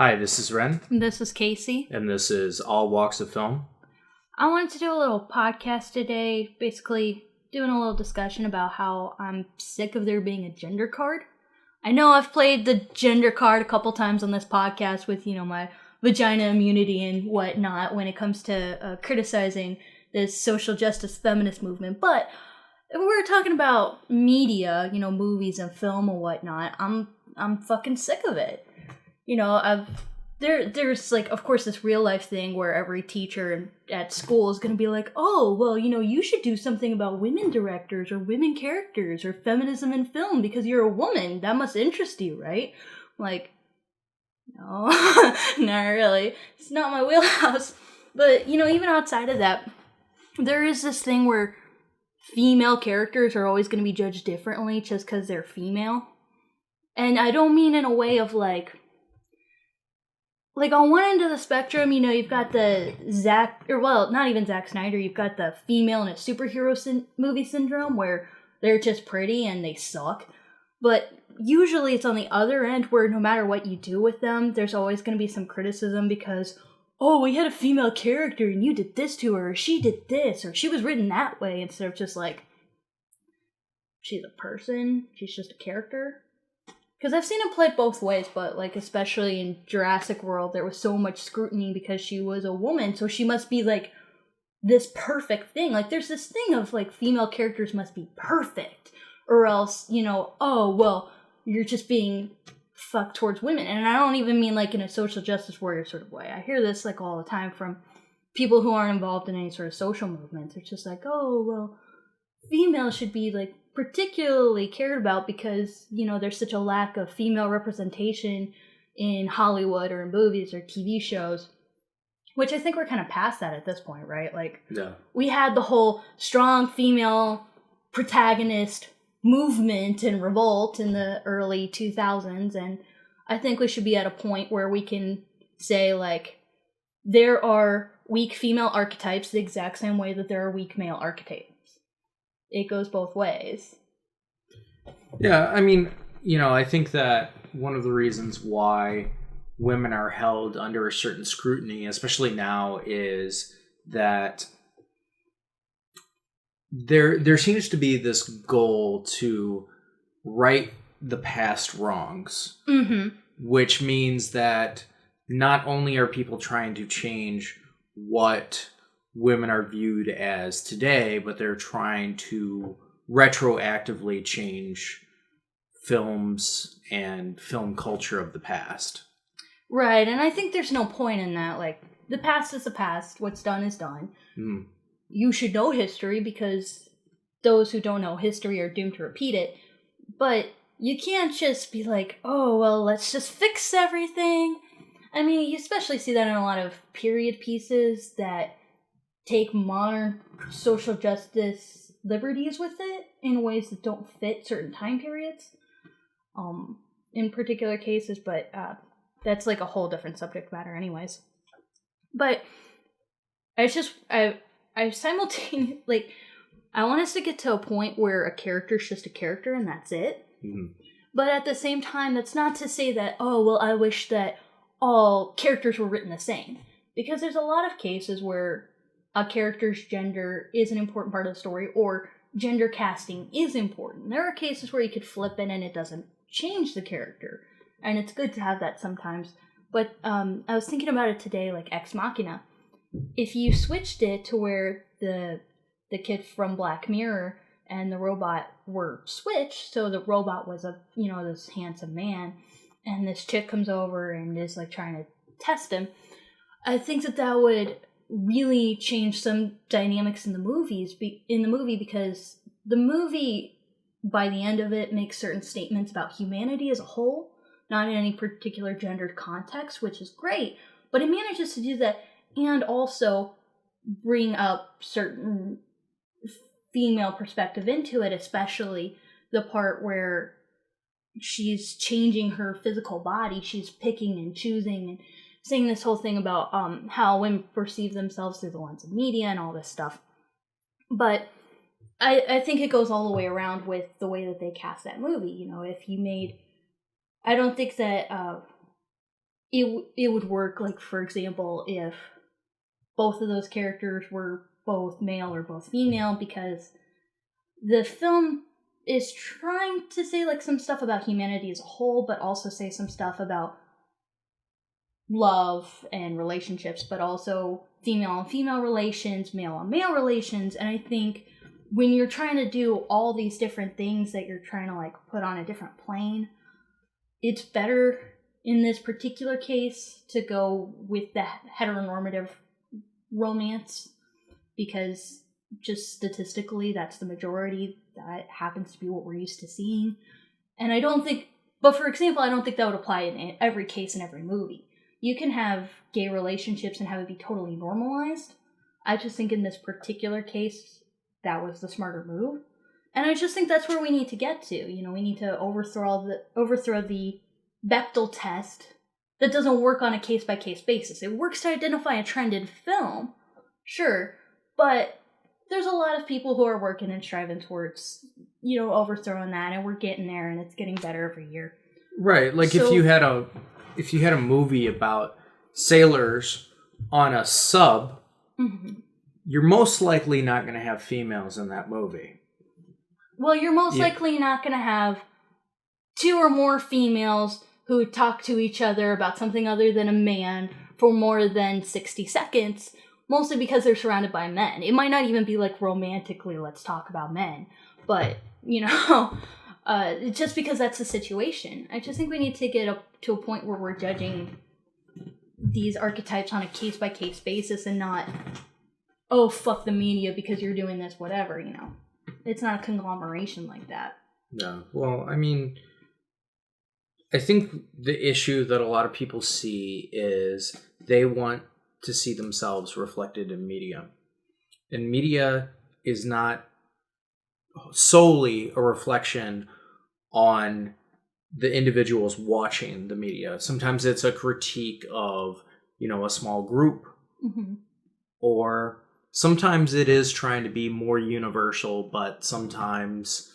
Hi, this is Ren, This is Casey. and this is All Walks of Film. I wanted to do a little podcast today, basically doing a little discussion about how I'm sick of there being a gender card. I know I've played the gender card a couple times on this podcast with, my vagina immunity and whatnot when it comes to criticizing this social justice feminist movement, but if we're talking about media, movies and film and whatnot, I'm fucking sick of it. There's like, of course, this real life thing where every teacher at school is going to be like, oh, well, you should do something about women directors or women characters or feminism in film because you're a woman. That must interest you, right? Like, no, not really. It's not my wheelhouse. But, even outside of that, there is this thing where female characters are always going to be judged differently just because they're female. And I don't mean in a way of like on one end of the spectrum, you've got the not even Zack Snyder, you've got the female in a superhero movie syndrome where they're just pretty and they suck. But usually it's on the other end where no matter what you do with them, there's always going to be some criticism because, oh, we had a female character and you did this to her, or she did this, or she was written that way, instead of just like, she's a person, she's just a character. Because I've seen it played both ways, but like especially in Jurassic World, there was so much scrutiny because she was a woman, so she must be like this perfect thing. Like there's this thing of like female characters must be perfect, or else, oh, well, you're just being fucked towards women. And I don't even mean like in a social justice warrior sort of way. I hear this like all the time from people who aren't involved in any sort of social movements. It's just like, oh, well, females should be like particularly cared about because, there's such a lack of female representation in Hollywood or in movies or TV shows, which I think we're kind of past that at this point, right? Like, Yeah. We had the whole strong female protagonist movement and revolt in the early 2000s, and I think we should be at a point where we can say, like, there are weak female archetypes the exact same way that there are weak male archetypes. It goes both ways. Yeah, I mean, I think that one of the reasons why women are held under a certain scrutiny, especially now, is that there seems to be this goal to right the past wrongs, which means that not only are people trying to change what women are viewed as today, but they're trying to retroactively change films and film culture of the past. Right, and I think there's no point in that. Like, the past is the past. What's done is done. Mm. You should know history because those who don't know history are doomed to repeat it. But you can't just be like, oh, well, let's just fix everything. I mean, you especially see that in a lot of period pieces that take modern social justice liberties with it in ways that don't fit certain time periods in particular cases, but that's like a whole different subject matter anyways. But I simultaneously, like, I want us to get to a point where a character's just a character and that's it. Mm-hmm. But at the same time, that's not to say that, oh, well, I wish that all characters were written the same. Because there's a lot of cases where a character's gender is an important part of the story, or gender casting is important. There are cases where you could flip it and it doesn't change the character, and it's good to have that sometimes. But I was thinking about it today, like Ex Machina. If you switched it to where the kid from Black Mirror and the robot were switched, so the robot was this handsome man, and this chick comes over and is like trying to test him, I think that would really change some dynamics in the movie because the movie, by the end of it, makes certain statements about humanity as a whole, not in any particular gendered context, which is great, but it manages to do that and also bring up certain female perspective into it, especially the part where she's changing her physical body, she's picking and choosing and saying this whole thing about how women perceive themselves through the lens of media and all this stuff. But I think it goes all the way around with the way that they cast that movie. If you made... I don't think that it would work, like, for example, if both of those characters were both male or both female, because the film is trying to say, like, some stuff about humanity as a whole, but also say some stuff about love and relationships, but also female on female relations, male on male relations. And I think when you're trying to do all these different things that you're trying to, like, put on a different plane, it's better in this particular case to go with the heteronormative romance, because just statistically that's the majority. That happens to be what we're used to seeing. And I don't think, but for example, I don't think that would apply in every case in every movie. You can have gay relationships and have it be totally normalized. I just think in this particular case, that was the smarter move. And I just think that's where we need to get to. You know, we need to overthrow the Bechdel test that doesn't work on a case-by-case basis. It works to identify a trend in film, sure, but there's a lot of people who are working and striving towards, you know, overthrowing that, and we're getting there, and it's getting better every year. Right, like so, if you had a movie about sailors on a sub, you're most likely not going to have females in that movie. Well, you're most likely not going to have two or more females who talk to each other about something other than a man for more than 60 seconds, mostly because they're surrounded by men. It might not even be like romantically, let's talk about men, but, you know, just because that's the situation. I just think we need to get up to a point where we're judging these archetypes on a case-by-case basis and not, oh, fuck the media because you're doing this, whatever, you know. It's not a conglomeration like that. No. Well, I mean, I think the issue that a lot of people see is they want to see themselves reflected in media. And media is not solely a reflection on the individuals watching the media. Sometimes it's a critique of, you know, a small group. Or sometimes it is trying to be more universal, but sometimes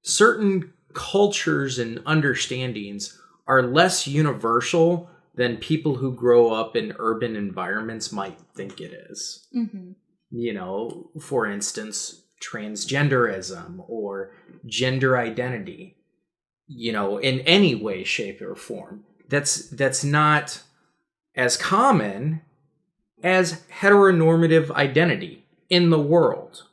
certain cultures and understandings are less universal than people who grow up in urban environments might think it is. You know, for instance, transgenderism or gender identity, you know, in any way, shape, or form. That's not as common as heteronormative identity in the world.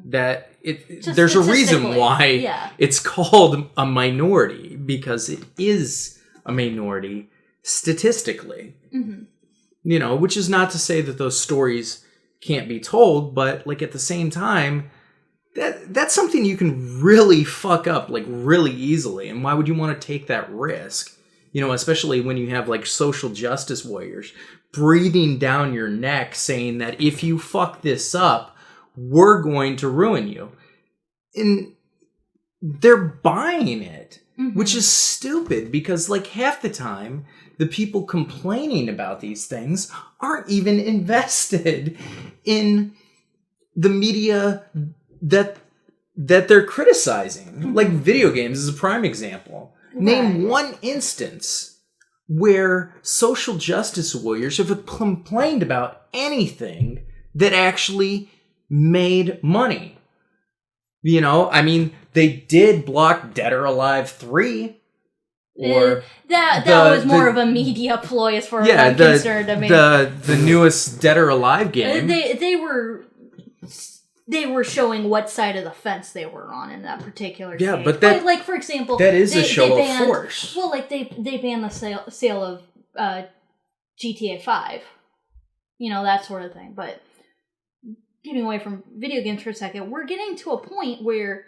That there's a reason why it's called a minority, because it is a minority statistically. You know, which is not to say that those stories can't be told, but like at the same time, that's something you can really fuck up like really easily. And why would you want to take that risk? You know, especially when you have like social justice warriors breathing down your neck saying that if you fuck this up, we're going to ruin you. And they're buying it, which is stupid, because like half the time, the people complaining about these things aren't even invested in the media that they're criticizing. Like video games is a prime example. Right. Name one instance where social justice warriors have complained about anything that actually made money. You know, I mean, they did block Dead or Alive 3. Or that was more of a media ploy as far as I'm concerned. I mean, the newest Dead or Alive game. They were showing what side of the fence they were on in that particular case. Yeah, but that, like for example, that is a show of force. Well, like they banned the sale of GTA 5, you know, that sort of thing. But getting away from video games for a second, we're getting to a point where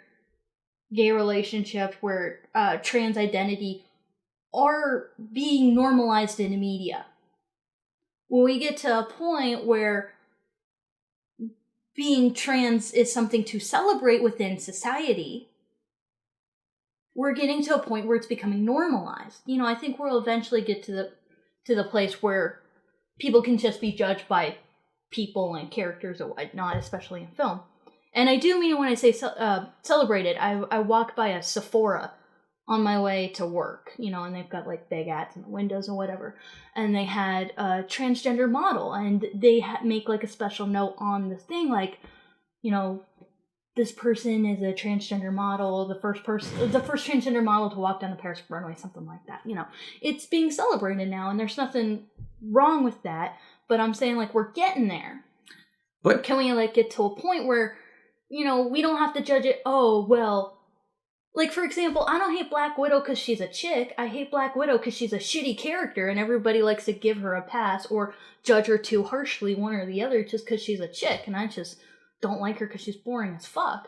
gay relationships, where trans identity are being normalized in the media. When we get to a point where being trans is something to celebrate within society, we're getting to a point where it's becoming normalized. You know, I think we'll eventually get to the place where people can just be judged by people and characters or whatnot, especially in film. And I do mean when I say celebrated, I walked by a Sephora on my way to work, and they've got like big ads in the windows and whatever, and they had a transgender model, and they make like a special note on the thing, like, this person is a transgender model, the first transgender model to walk down the Paris runway, something like that. It's being celebrated now, and there's nothing wrong with that. But I'm saying, like, we're getting there. But can we, like, get to a point where, we don't have to judge it? Oh, well, like, for example, I don't hate Black Widow because she's a chick. I hate Black Widow because she's a shitty character, and everybody likes to give her a pass or judge her too harshly, one or the other, just because she's a chick, and I just don't like her because she's boring as fuck.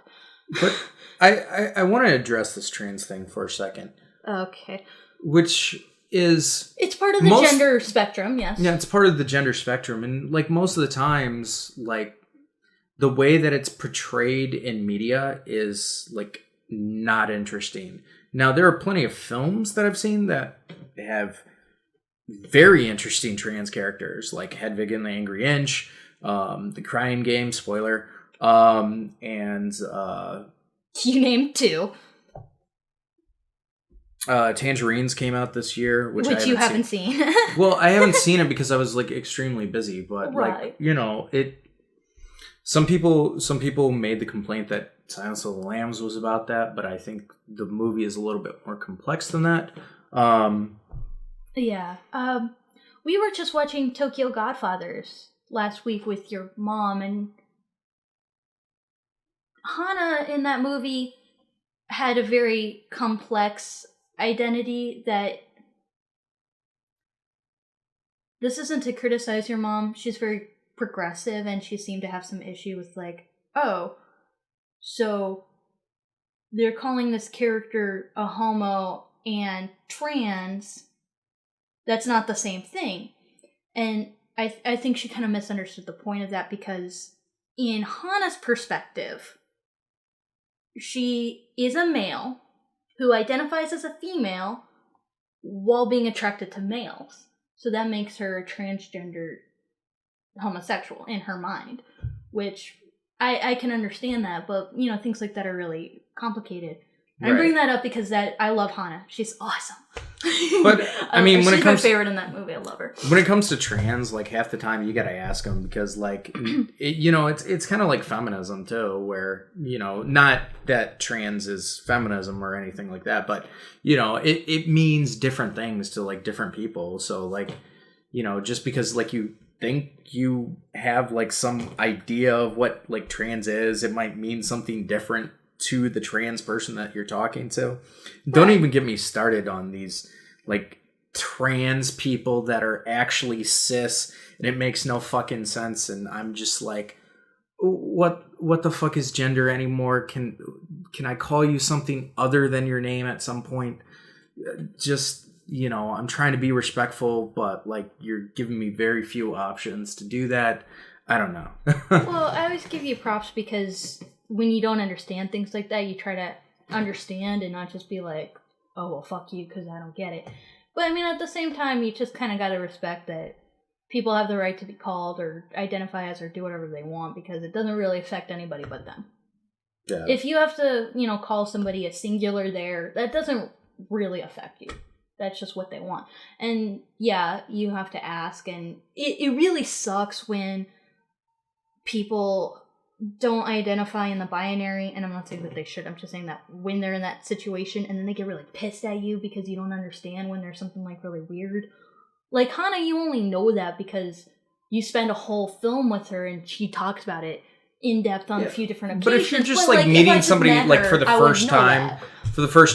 But I want to address this trans thing for a second. Okay. Which is... It's part of the gender spectrum, yes. Yeah, it's part of the gender spectrum. And, like, most of the times, like, the way that it's portrayed in media is, like, not interesting. Now, there are plenty of films that I've seen that have very interesting trans characters, like Hedwig and the Angry Inch, The Crying Game, spoiler, and you named 2. Tangerines came out this year, which you haven't seen. Well, I haven't seen it because I was like extremely busy, but right. Like, some people made the complaint that Silence of the Lambs was about that, but I think the movie is a little bit more complex than that. Yeah. We were just watching Tokyo Godfathers last week with your mom, and Hana in that movie had a very complex identity that... This isn't to criticize your mom. She's very progressive, and she seemed to have some issue with, like, oh, so they're calling this character a homo and trans. That's not the same thing. And I think she kind of misunderstood the point of that, because in Hana's perspective, she is a male who identifies as a female while being attracted to males. So that makes her a transgender homosexual in her mind, which I can understand that, but, things like that are really complicated. Right. I bring that up because I love Hana. She's awesome. But, I mean, when it comes... She's my favorite in that movie. I love her. When it comes to trans, like, half the time you gotta ask them, because, like, it's kind of like feminism, too, where, not that trans is feminism or anything like that, but, it means different things to, like, different people. So, like, just because, like, you think you have, like, some idea of what, like, trans is, it might mean something different to the trans person that you're talking to. Don't even get me started on these, like, trans people that are actually cis, and it makes no fucking sense, and I'm just like, what the fuck is gender anymore? Can I call you something other than your name at some point? Just, I'm trying to be respectful, but, like, you're giving me very few options to do that. I don't know. Well, I always give you props, because when you don't understand things like that, you try to understand and not just be like, oh, well, fuck you because I don't get it. But, I mean, at the same time, you just kind of got to respect that people have the right to be called or identify as or do whatever they want, because it doesn't really affect anybody but them. Yeah. If you have to, call somebody a singular there, that doesn't really affect you. That's just what they want. And, yeah, you have to ask, and it really sucks when people don't identify in the binary, and I'm not saying that they should, I'm just saying that when they're in that situation and then they get really pissed at you because you don't understand when there's something like really weird. Like Hana, you only know that because you spend a whole film with her and she talks about it in depth on a few different occasions. But if you're just like meeting somebody like for the first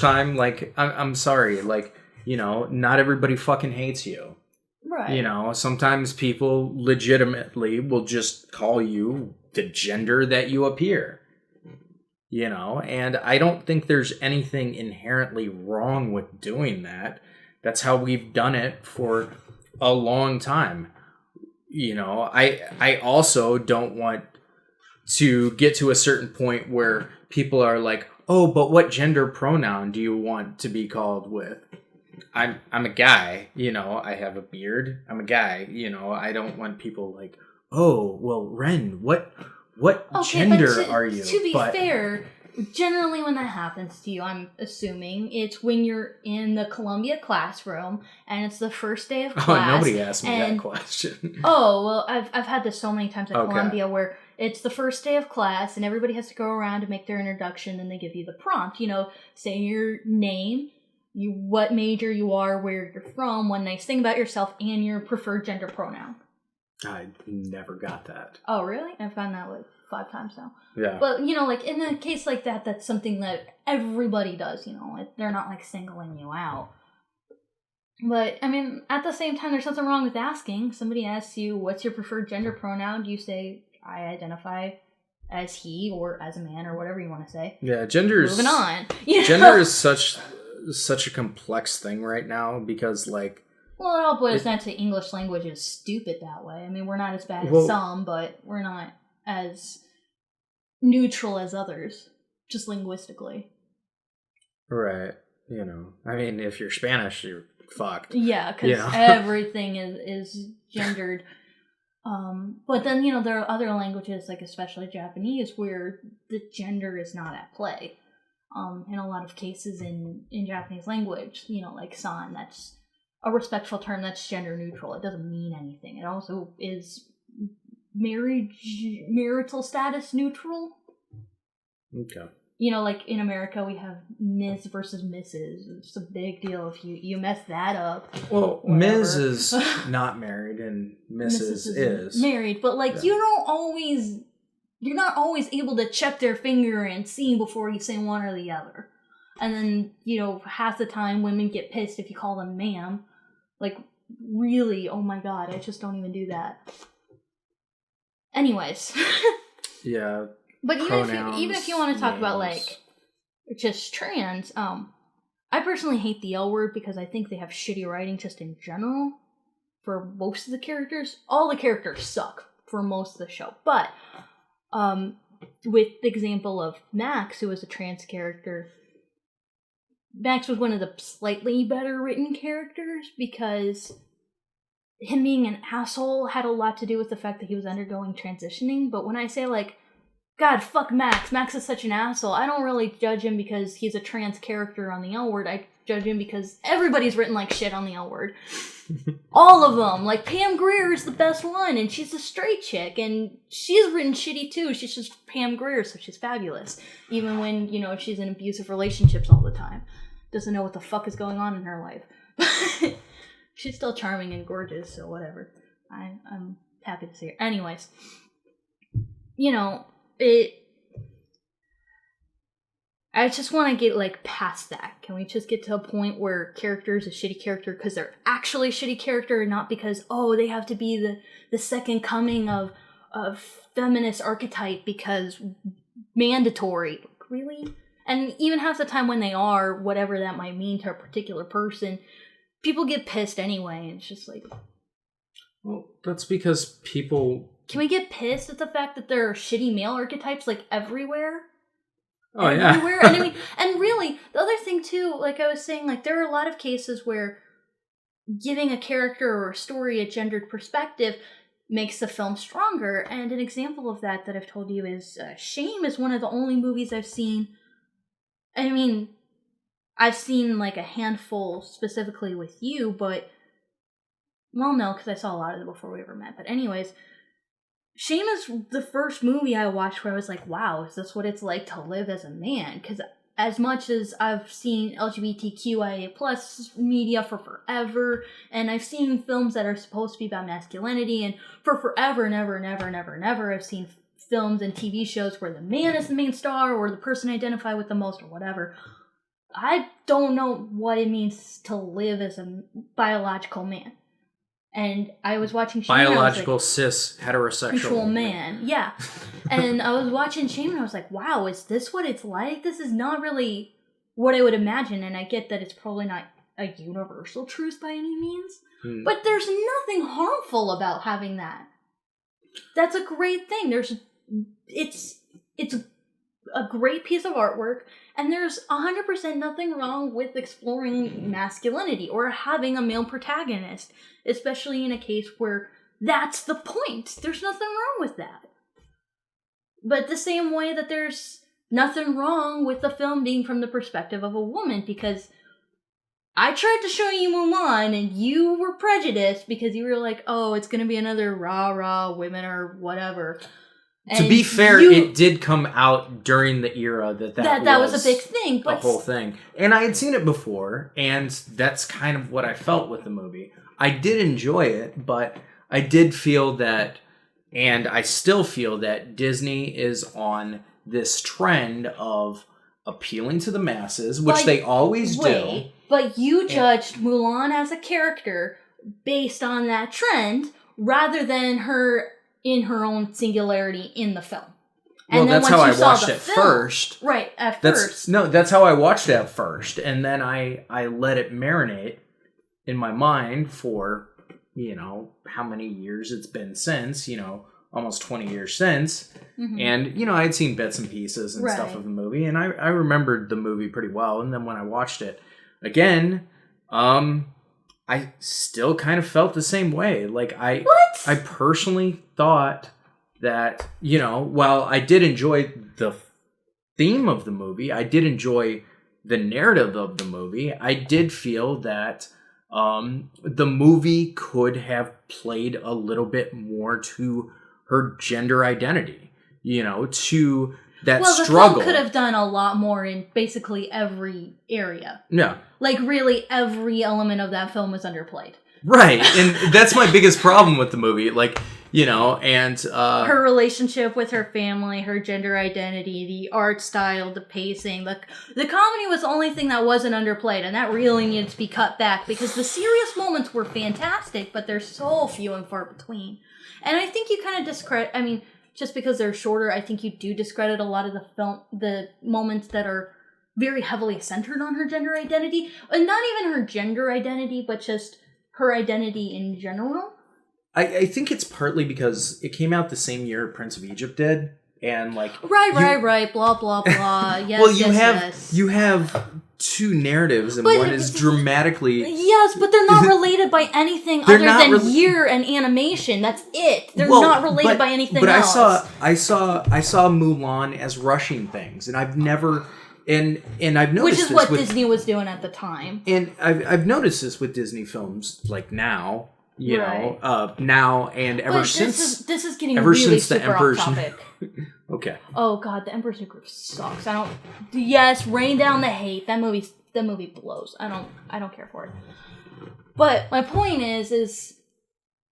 time, like I'm sorry, like, not everybody fucking hates you. Right. Sometimes people legitimately will just call you the gender that you appear. And I don't think there's anything inherently wrong with doing that. That's how we've done it for a long time. I also don't want to get to a certain point where people are like, oh, but what gender pronoun do you want to be called with? I'm a guy, I have a beard. I'm a guy, I don't want people like, oh, well, Ren, what gender are you? To be fair, generally when that happens to you, I'm assuming it's when you're in the Columbia classroom and it's the first day of class. Oh, nobody asked me that question. Oh, well, I've had this so many times at Columbia where it's the first day of class and everybody has to go around and make their introduction and they give you the prompt, say your name, what major you are, where you're from, one nice thing about yourself, and your preferred gender pronoun. I never got that. Oh, really? I've gotten that 5 times now. Yeah. But, like, in a case like that, that's something that everybody does, They're not, like, singling you out. But, I mean, at the same time, there's nothing wrong with asking. Somebody asks you, what's your preferred gender pronoun? Do you say, I identify as he or as a man or whatever you want to say? Yeah, gender's... Moving on. Gender is such a complex thing right now because, like... Well, it all boils down to English language is stupid that way. I mean, we're not as bad as some, but we're not as neutral as others, just linguistically. Right. I mean, if you're Spanish, you're fucked. Yeah, because everything is gendered. But then, there are other languages, like especially Japanese, where the gender is not at play. In a lot of cases in Japanese language, like san, that's a respectful term that's gender neutral. It doesn't mean anything. It also is marital status neutral. Okay. Like in America, we have Ms. versus Mrs. It's a big deal if you mess that up. Well, Ms. is not married and Mrs. is married, but like you're not always able to check their finger and see before you say one or the other. And then, half the time women get pissed if you call them ma'am. Like, really? Oh my god, I just don't even do that. Anyways. Yeah. But even if you want to talk about, like, just trans, I personally hate the L word because I think they have shitty writing just in general for most of the characters. All the characters suck for most of the show. But, with the example of Max, who was a trans character, Max was one of the slightly better written characters because him being an asshole had a lot to do with the fact that he was undergoing transitioning. But when I say, like, God, fuck Max. Max is such an asshole. I don't really judge him because he's a trans character on the L word. I judge him because everybody's written like shit on the L word. All of them. Like, Pam Grier is the best one, and she's a straight chick, and she's written shitty too. She's just Pam Grier, so she's fabulous. Even when, she's in abusive relationships all the time. Doesn't know what the fuck is going on in her life. She's still charming and gorgeous, so whatever. I'm happy to see her. Anyways. I just want to get, like, past that. Can we just get to a point where character is a shitty character because they're actually a shitty character and not because, they have to be the second coming of feminist archetype because mandatory. Really? And even half the time when they are, whatever that might mean to a particular person, people get pissed anyway. And it's just like... Well, that's because people... Can we get pissed at the fact that there are shitty male archetypes, like, everywhere? Oh, everywhere? yeah. And I mean, and really, the other thing, too, like I was saying, like, there are a lot of cases where giving a character or a story a gendered perspective makes the film stronger. And an example of that I've told you is Shame is one of the only movies I've seen. I mean, I've seen, like, a handful specifically with you, but... Well, no, because I saw a lot of them before we ever met. But anyways... Shame is the first movie I watched where I was like, wow, is this what it's like to live as a man? Because as much as I've seen LGBTQIA plus media for forever, and I've seen films that are supposed to be about masculinity, and for forever and ever and ever and ever and ever, I've seen films and TV shows where the man is the main star or the person I identify with the most or whatever. I don't know what it means to live as a biological man. And I was watching Shame. Biological, like, cis, heterosexual man. Yeah. And I was watching Shame and I was like, wow, is this what it's like? This is not really what I would imagine. And I get that it's probably not a universal truth by any means. But there's nothing harmful about having that. That's a great thing. It's a great piece of artwork. And there's 100% nothing wrong with exploring masculinity or having a male protagonist, especially in a case where that's the point. There's nothing wrong with that. But the same way that there's nothing wrong with the film being from the perspective of a woman, because I tried to show you Mulan and you were prejudiced because you were like, oh, it's going to be another rah-rah women or whatever. And to be fair, it did come out during the era that was a big thing. But the whole thing. And I had seen it before, and that's kind of what I felt with the movie. I did enjoy it, but I did feel that, and I still feel that Disney is on this trend of appealing to the masses, which they always do. But you judged Mulan as a character based on that trend, rather than her in her own singularity in the film. And that's how I watched it first. Right, at first. No, that's how I watched it at first. And then I let it marinate in my mind for, how many years it's been since, almost 20 years since. Mm-hmm. And, I had seen bits and pieces and stuff of the movie. And I remembered the movie pretty well. And then when I watched it again, I still kind of felt the same way. Like, I personally thought that, while I did enjoy the theme of the movie, I did enjoy the narrative of the movie, I did feel that the movie could have played a little bit more to her gender identity, to that struggle. Well, the film could have done a lot more in basically every area. Yeah. Like, really, every element of that film was underplayed. Right, and that's my biggest problem with the movie. Like, and... her relationship with her family, her gender identity, the art style, the pacing. The comedy was the only thing that wasn't underplayed, and that really needed to be cut back, because the serious moments were fantastic, but they're so few and far between. And I think you kind of discredit... I mean, just because they're shorter, I think you do discredit a lot of the moments that are very heavily centered on her gender identity. And not even her gender identity, but just her identity in general. I think it's partly because it came out the same year Prince of Egypt did. And like... Right, blah, blah, blah. Yes, well, you have two narratives, and one is dramatically... Yes, but they're not related by anything other than year and animation. That's it. They're not related by anything else. But I saw Mulan as rushing things, and I've never... And I've noticed this... Which is what Disney was doing at the time. And I've noticed this with Disney films, like now... now and ever since... This is getting really super off topic. Okay. Oh god, The Emperor's New Groove sucks. Yes, rain down the hate. That movie blows. I don't care for it. But my point is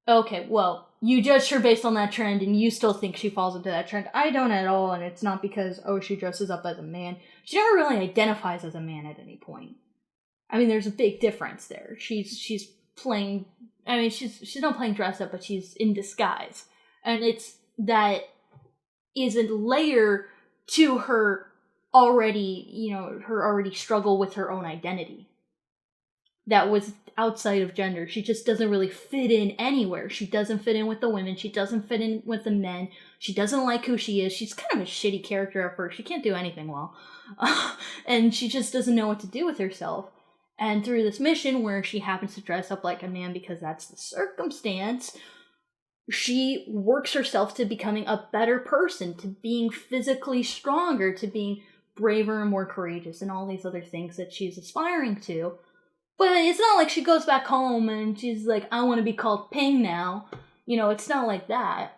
okay, well, you judged her based on that trend, and you still think she falls into that trend. I don't at all, and it's not because, she dresses up as a man. She never really identifies as a man at any point. I mean, there's a big difference there. She's playing... I mean, she's not playing dress up, but she's in disguise. And that is a layer to her already, her already struggle with her own identity. That was outside of gender. She just doesn't really fit in anywhere. She doesn't fit in with the women. She doesn't fit in with the men. She doesn't like who she is. She's kind of a shitty character at first. She can't do anything well. And she just doesn't know what to do with herself. And through this mission, where she happens to dress up like a man because that's the circumstance, she works herself to becoming a better person, to being physically stronger, to being braver and more courageous, and all these other things that she's aspiring to. But it's not like she goes back home and she's like, I want to be called Ping now. It's not like that.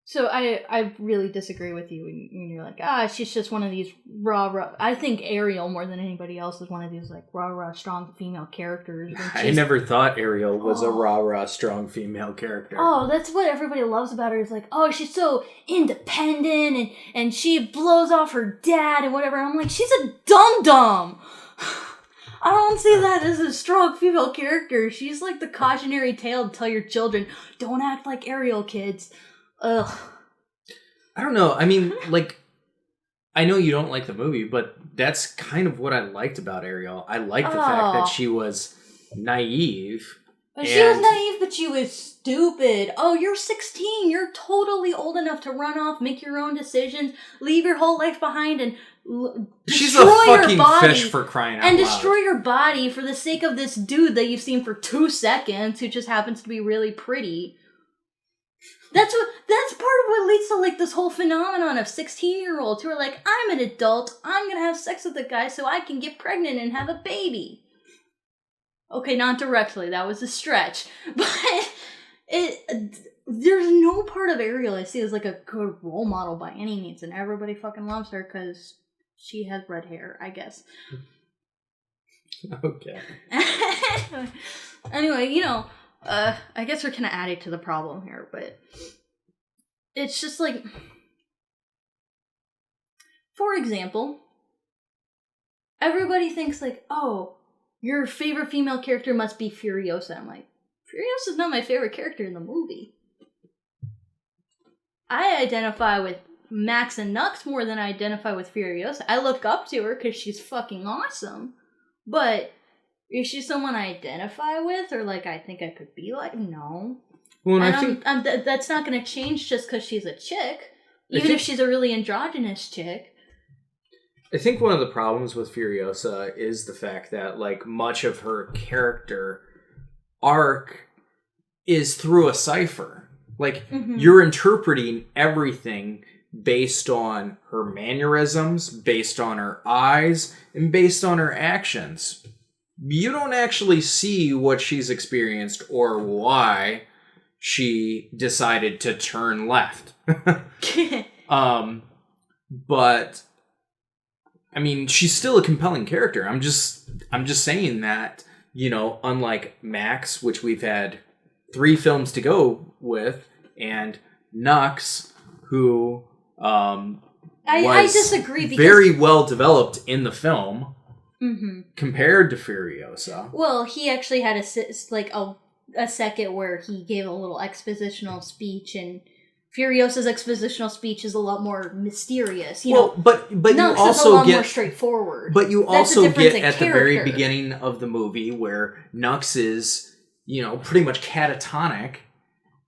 So I really disagree with you when you're like, she's just one of these rah-rah. I think Ariel, more than anybody else, is one of these like rah-rah strong female characters. I never thought Ariel was a rah-rah strong female character. Oh, that's what everybody loves about her, is like, she's so independent and she blows off her dad and whatever. I'm like, she's a dum-dum. I don't see that as a strong female character. She's like the cautionary tale to tell your children, don't act like Ariel, kids. Ugh. I don't know. I mean, like, I know you don't like the movie, but that's kind of what I liked about Ariel. I liked the fact that she was naive. She was naive, but she was stupid. Oh, you're 16. You're totally old enough to run off, make your own decisions, leave your whole life behind, and she's a fucking fish, for crying out loud. And destroy your body for the sake of this dude that you've seen for 2 seconds who just happens to be really pretty. That's part of what leads to like this whole phenomenon of 16-year-olds who are like, I'm an adult, I'm gonna have sex with a guy so I can get pregnant and have a baby. Okay, not directly, that was a stretch. But there's no part of Ariel I see as like a good role model by any means, and everybody fucking loves her because she has red hair, I guess. Okay. Anyway, I guess we're kind of adding to the problem here, but it's just like, for example, everybody thinks like, oh, your favorite female character must be Furiosa. I'm like, Furiosa's not my favorite character in the movie. I identify with Max and Nux more than I identify with Furiosa. I look up to her because she's fucking awesome, but is she someone I identify with, or like I think I could be like? No. Well, and I think that's not going to change just because she's a chick, even if she's a really androgynous chick. I think one of the problems with Furiosa is the fact that like much of her character arc is through a cipher. Like you're interpreting everything based on her mannerisms, based on her eyes, and based on her actions. You don't actually see what she's experienced or why she decided to turn left. But I mean, she's still a compelling character. I'm just saying that, unlike Max, which we've had 3 films to go with, and Nux, who I disagree because very well developed in the film. Compared to Furiosa. Well, he actually had a second where he gave a little expositional speech, and Furiosa's expositional speech is a lot more mysterious. But you also is a lot get more straightforward. But you also get at the very beginning of the movie where Nux is, pretty much catatonic,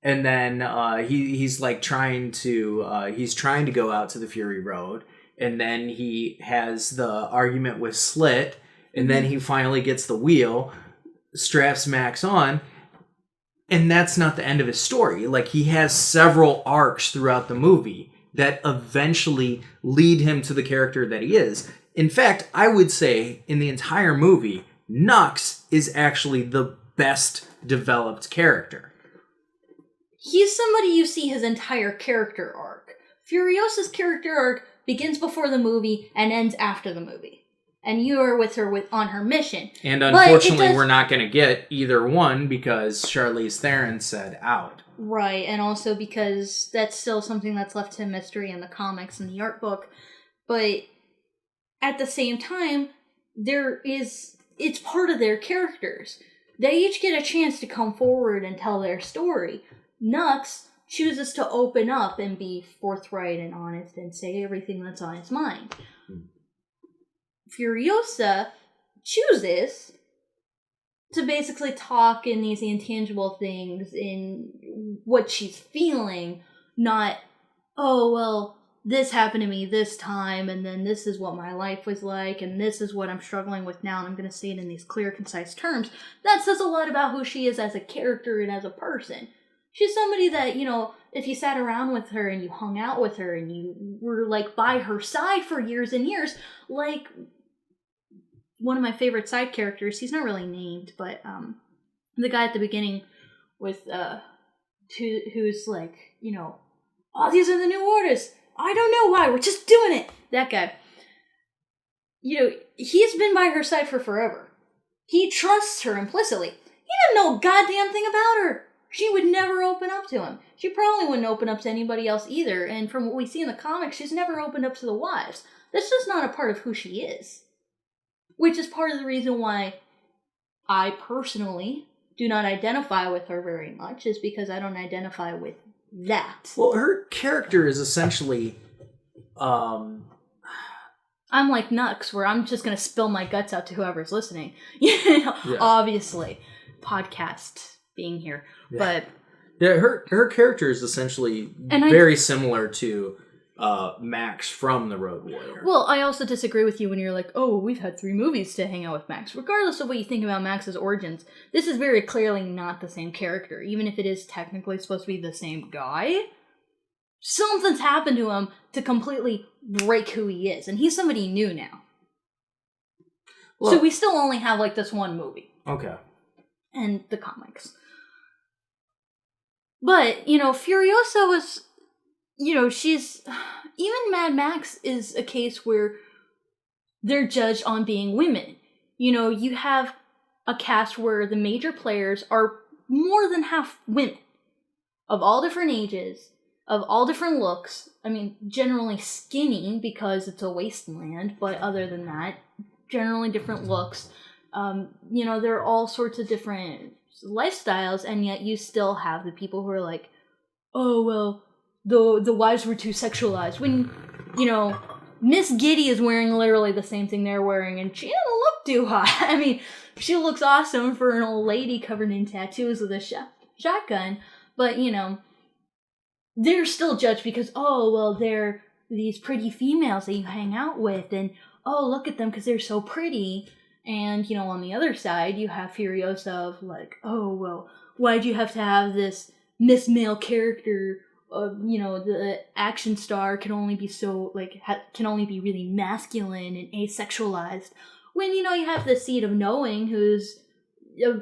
and then he's like trying to go out to the Fury Road. And then he has the argument with Slit, and then he finally gets the wheel, straps Max on, and that's not the end of his story. Like, he has several arcs throughout the movie that eventually lead him to the character that he is. In fact, I would say, in the entire movie, Nux is actually the best developed character. He's somebody you see his entire character arc. Furiosa's character arc begins before the movie and ends after the movie. And you are with her on her mission. And unfortunately, we're not going to get either one because Charlize Theron said out. Right, and also because that's still something that's left to mystery in the comics and the art book. But at the same time, it's part of their characters. They each get a chance to come forward and tell their story. Nux chooses to open up and be forthright and honest and say everything that's on his mind. Furiosa chooses to basically talk in these intangible things, in what she's feeling, not, oh, well, this happened to me this time, and then this is what my life was like, and this is what I'm struggling with now, and I'm going to say it in these clear, concise terms. That says a lot about who she is as a character and as a person. She's somebody that, if you sat around with her and you hung out with her and you were, like, by her side for years and years, like one of my favorite side characters, he's not really named, but the guy at the beginning with, who's like, oh, these are the new orders. I don't know why, we're just doing it. That guy. He's been by her side for forever. He trusts her implicitly. He doesn't know a goddamn thing about her. She would never open up to him. She probably wouldn't open up to anybody else either. And from what we see in the comics, she's never opened up to the wives. That's just not a part of who she is. Which is part of the reason why I personally do not identify with her very much, is because I don't identify with that. Well, her character is essentially... I'm like Nux, where I'm just going to spill my guts out to whoever's listening. Obviously. Podcast being here. Yeah. But yeah, her character is essentially very similar to Max from the Road Warrior. Well, I also disagree with you when you're like, oh, we've had 3 movies to hang out with Max. Regardless of what you think about Max's origins, this is very clearly not the same character. Even if it is technically supposed to be the same guy, something's happened to him to completely break who he is. And he's somebody new now. Well, so we still only have, like, this one movie. Okay. And the comics. But, you know, Furiosa was... You know, she's... Even Mad Max is a case where they're judged on being women. You know, you have a cast where the major players are more than half women. Of all different ages, of all different looks. I mean, generally skinny because it's a wasteland, but other than that, generally different looks. You know, there are all sorts of different lifestyles, and yet you still have the people who are like, oh, well... The wives were too sexualized. When, you know, Miss Giddy is wearing literally the same thing they're wearing, and she doesn't look too hot. I mean, she looks awesome for an old lady covered in tattoos with a shotgun, but, you know, they're still judged because, oh, well, they're these pretty females that you hang out with, and, oh, look at them because they're so pretty. And, you know, on the other side, you have Furiosa of, like, oh, well, why'd you have to have this Miss Male character... you know, the action star can only be so, like, can only be really masculine and asexualized. When, you know, you have the Seed of Knowing, who's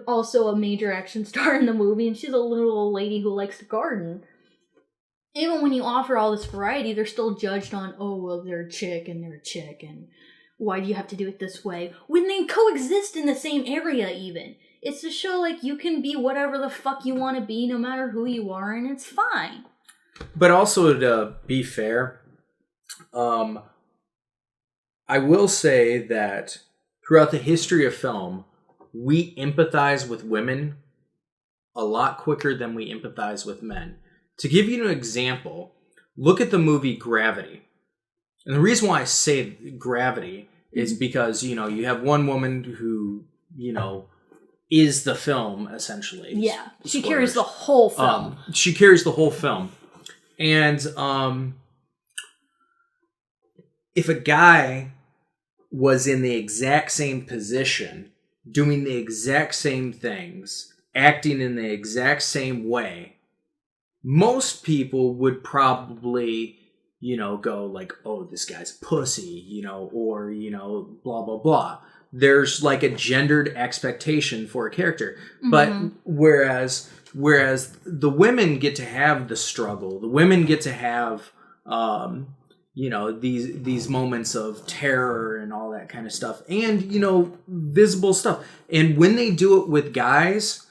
also a major action star in the movie, and she's a little old lady who likes to garden. Even when you offer all this variety, they're still judged on, oh, well, they're a chick, and why do you have to do it this way? When they coexist in the same area, even. It's to show, like, you can be whatever the fuck you want to be, no matter who you are, and it's fine. But also, to be fair, I will say that throughout the history of film, we empathize with women a lot quicker than we empathize with men. To give you an example, look at the movie Gravity. And the reason why I say Gravity is because, you know, you have one woman who, you know, is the film, essentially. Yeah, she carries the whole film. She carries the whole film. And if a guy was in the exact same position, doing the exact same things, acting in the exact same way, most people would probably, you know, go like, oh, this guy's a pussy, you know, or, you know, blah, blah, blah. There's like a gendered expectation for a character. Mm-hmm. But whereas the women get to have the struggle, the women get to have, you know, these moments of terror and all that kind of stuff, and, you know, visible stuff. And when they do it with guys,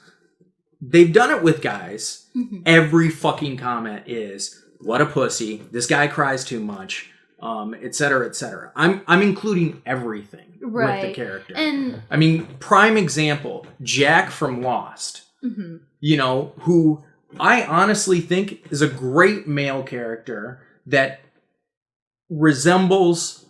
they've done it with guys. Mm-hmm. Every fucking comment is, what a pussy, this guy cries too much, et cetera, et cetera. I'm including everything with the character. And I mean, prime example, Jack from Lost. Mm-hmm. You know, who I honestly think is a great male character that resembles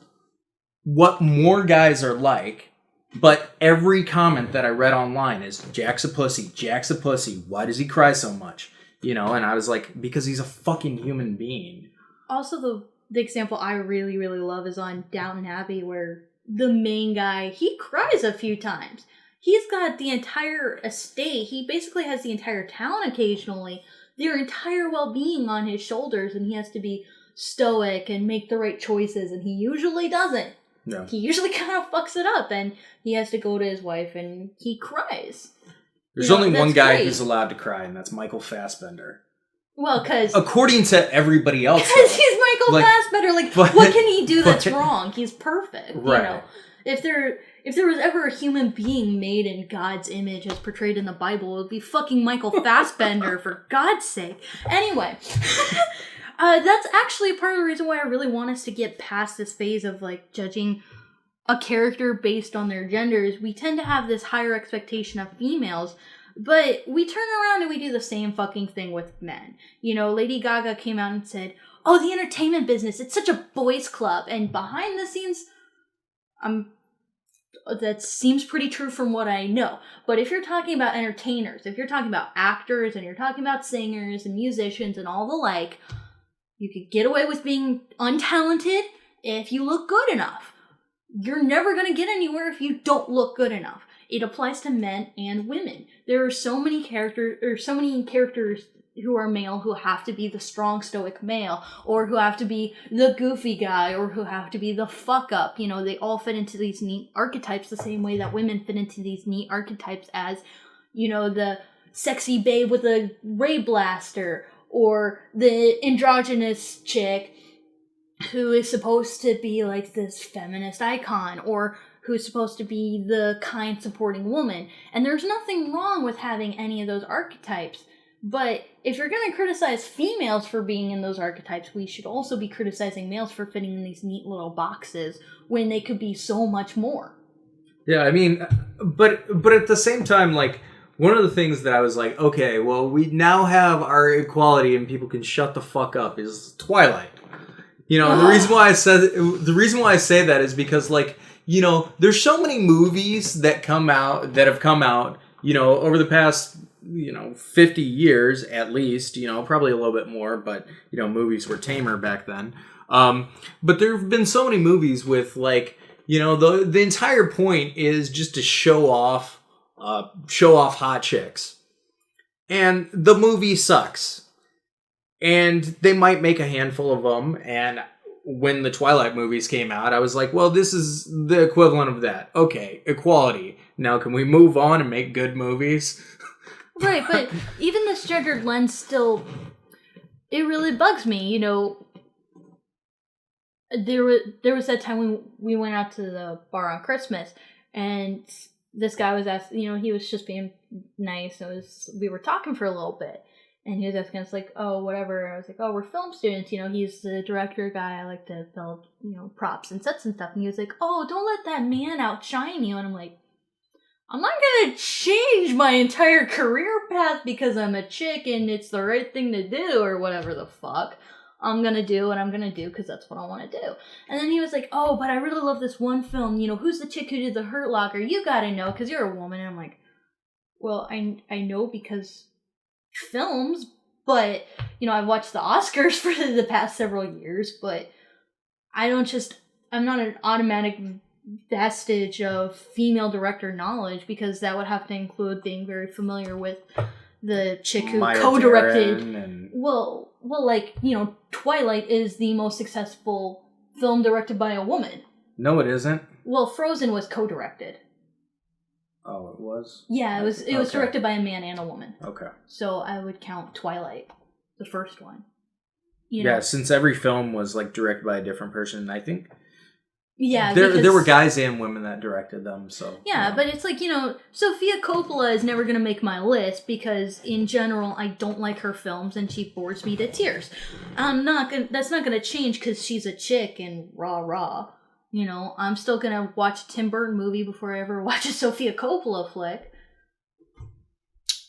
what more guys are like, but every comment that I read online is, Jack's a pussy, Jack's a pussy, why does he cry so much? You know, and I was like, because he's a fucking human being. Also, the example I really, really love is on Downton Abbey, where the main guy, he cries a few times. He's got the entire estate. He basically has the entire town occasionally, their entire well-being on his shoulders, and he has to be stoic and make the right choices, and he usually doesn't. No. He usually kind of fucks it up, and he has to go to his wife, and he cries. There's only one guy who's allowed to cry, and that's Michael Fassbender. Well, because... according to everybody else. Because he's Michael Fassbender. Like, what can he do that's wrong? He's perfect. Right. You know? If there was ever a human being made in God's image as portrayed in the Bible, it would be fucking Michael Fassbender, for God's sake. Anyway, that's actually part of the reason why I really want us to get past this phase of, like, judging a character based on their genders. We tend to have this higher expectation of females, but we turn around and we do the same fucking thing with men. You know, Lady Gaga came out and said, oh, the entertainment business, it's such a boys' club. And behind the scenes, that seems pretty true from what I know. But if you're talking about entertainers, if you're talking about actors, and you're talking about singers and musicians and all the like, You could get away with being untalented if you look good enough. You're never going to get anywhere if you don't look good enough. It applies to men and women. There are so many characters who are male who have to be the strong, stoic male, or who have to be the goofy guy, or who have to be the fuck up. You know, they all fit into these neat archetypes the same way that women fit into these neat archetypes as, you know, the sexy babe with a ray blaster, or the androgynous chick who is supposed to be like this feminist icon, or who's supposed to be the kind supporting woman. And there's nothing wrong with having any of those archetypes. But if you're going to criticize females for being in those archetypes, we should also be criticizing males for fitting in these neat little boxes when they could be so much more. Yeah, I mean, but at the same time, like, one of the things that I was like, okay, well, we now have our equality and people can shut the fuck up is Twilight. You know, and the reason why I say that is because, like, you know, there's so many movies that have come out, you know, over the past, you know, 50 years at least, you know, probably a little bit more, but, you know, movies were tamer back then. But there have been so many movies with, like, you know, the entire point is just to show off hot chicks. And the movie sucks. And they might make a handful of them, and when the Twilight movies came out, I was like, well, this is the equivalent of that. Okay, equality. Now can we move on and make good movies? Right, but even this gendered lens still, it really bugs me, you know. There was that time when we went out to the bar on Christmas, and this guy was asking, you know, he was just being nice. We were talking for a little bit, and he was asking us, like, oh, whatever. I was like, oh, we're film students, you know, he's the director guy. I like to build, you know, props and sets and stuff. And he was like, oh, don't let that man outshine you. And I'm like, I'm not gonna change my entire career path because I'm a chick and it's the right thing to do, or whatever the fuck. I'm gonna do what I'm gonna do because that's what I want to do. And then he was like, oh, but I really love this one film, you know, who's the chick who did The Hurt Locker? You gotta know because you're a woman. And I'm like, well, I know because films, but, you know, I've watched the Oscars for the past several years, but I'm not an automatic vestige of female director knowledge, because that would have to include being very familiar with the chick who co-directed. Well, like, you know, Twilight is the most successful film directed by a woman. No, it isn't. Well, Frozen was co-directed. Oh, it was? Yeah, it was directed by a man and a woman. Okay. So I would count Twilight, the first one. You know? Yeah, since every film was, like, directed by a different person, I think. Yeah, there were guys and women that directed them, so... Yeah, but it's like, you know, Sofia Coppola is never going to make my list because, in general, I don't like her films and she bores me to tears. That's not going to change because she's a chick and rah-rah. You know, I'm still going to watch a Tim Burton movie before I ever watch a Sofia Coppola flick.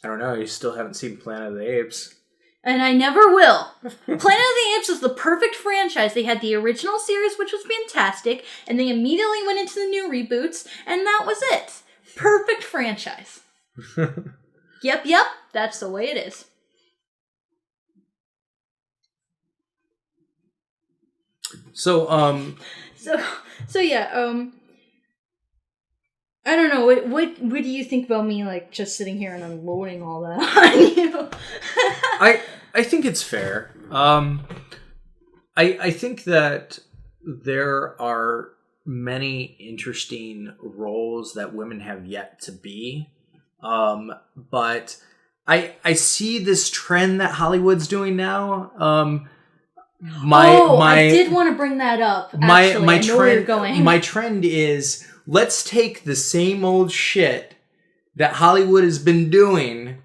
I don't know, you still haven't seen Planet of the Apes. And I never will. Planet of the Apes was the perfect franchise. They had the original series, which was fantastic, and they immediately went into the new reboots, and that was it. Perfect franchise. Yep, that's the way it is. So yeah, I don't know, what do you think about me, like, just sitting here and unloading all that on you? I think it's fair. I think that there are many interesting roles that women have yet to be. But I see this trend that Hollywood's doing now. I did want to bring that up, actually. I know where you're going. My trend is, let's take the same old shit that Hollywood has been doing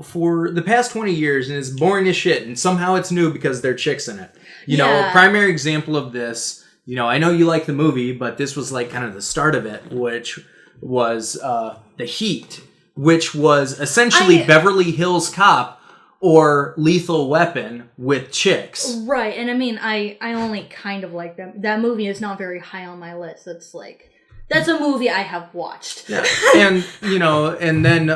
for the past 20 years, and it's boring as shit, and somehow it's new because there are chicks in it. You know, a primary example of this, you know, I know you like the movie, but this was like kind of the start of it, which was The Heat, which was essentially Beverly Hills Cop or Lethal Weapon with chicks. Right, and I mean, I only kind of like them. That movie is not very high on my list. That's a movie I have watched. Yeah. And, you know, and then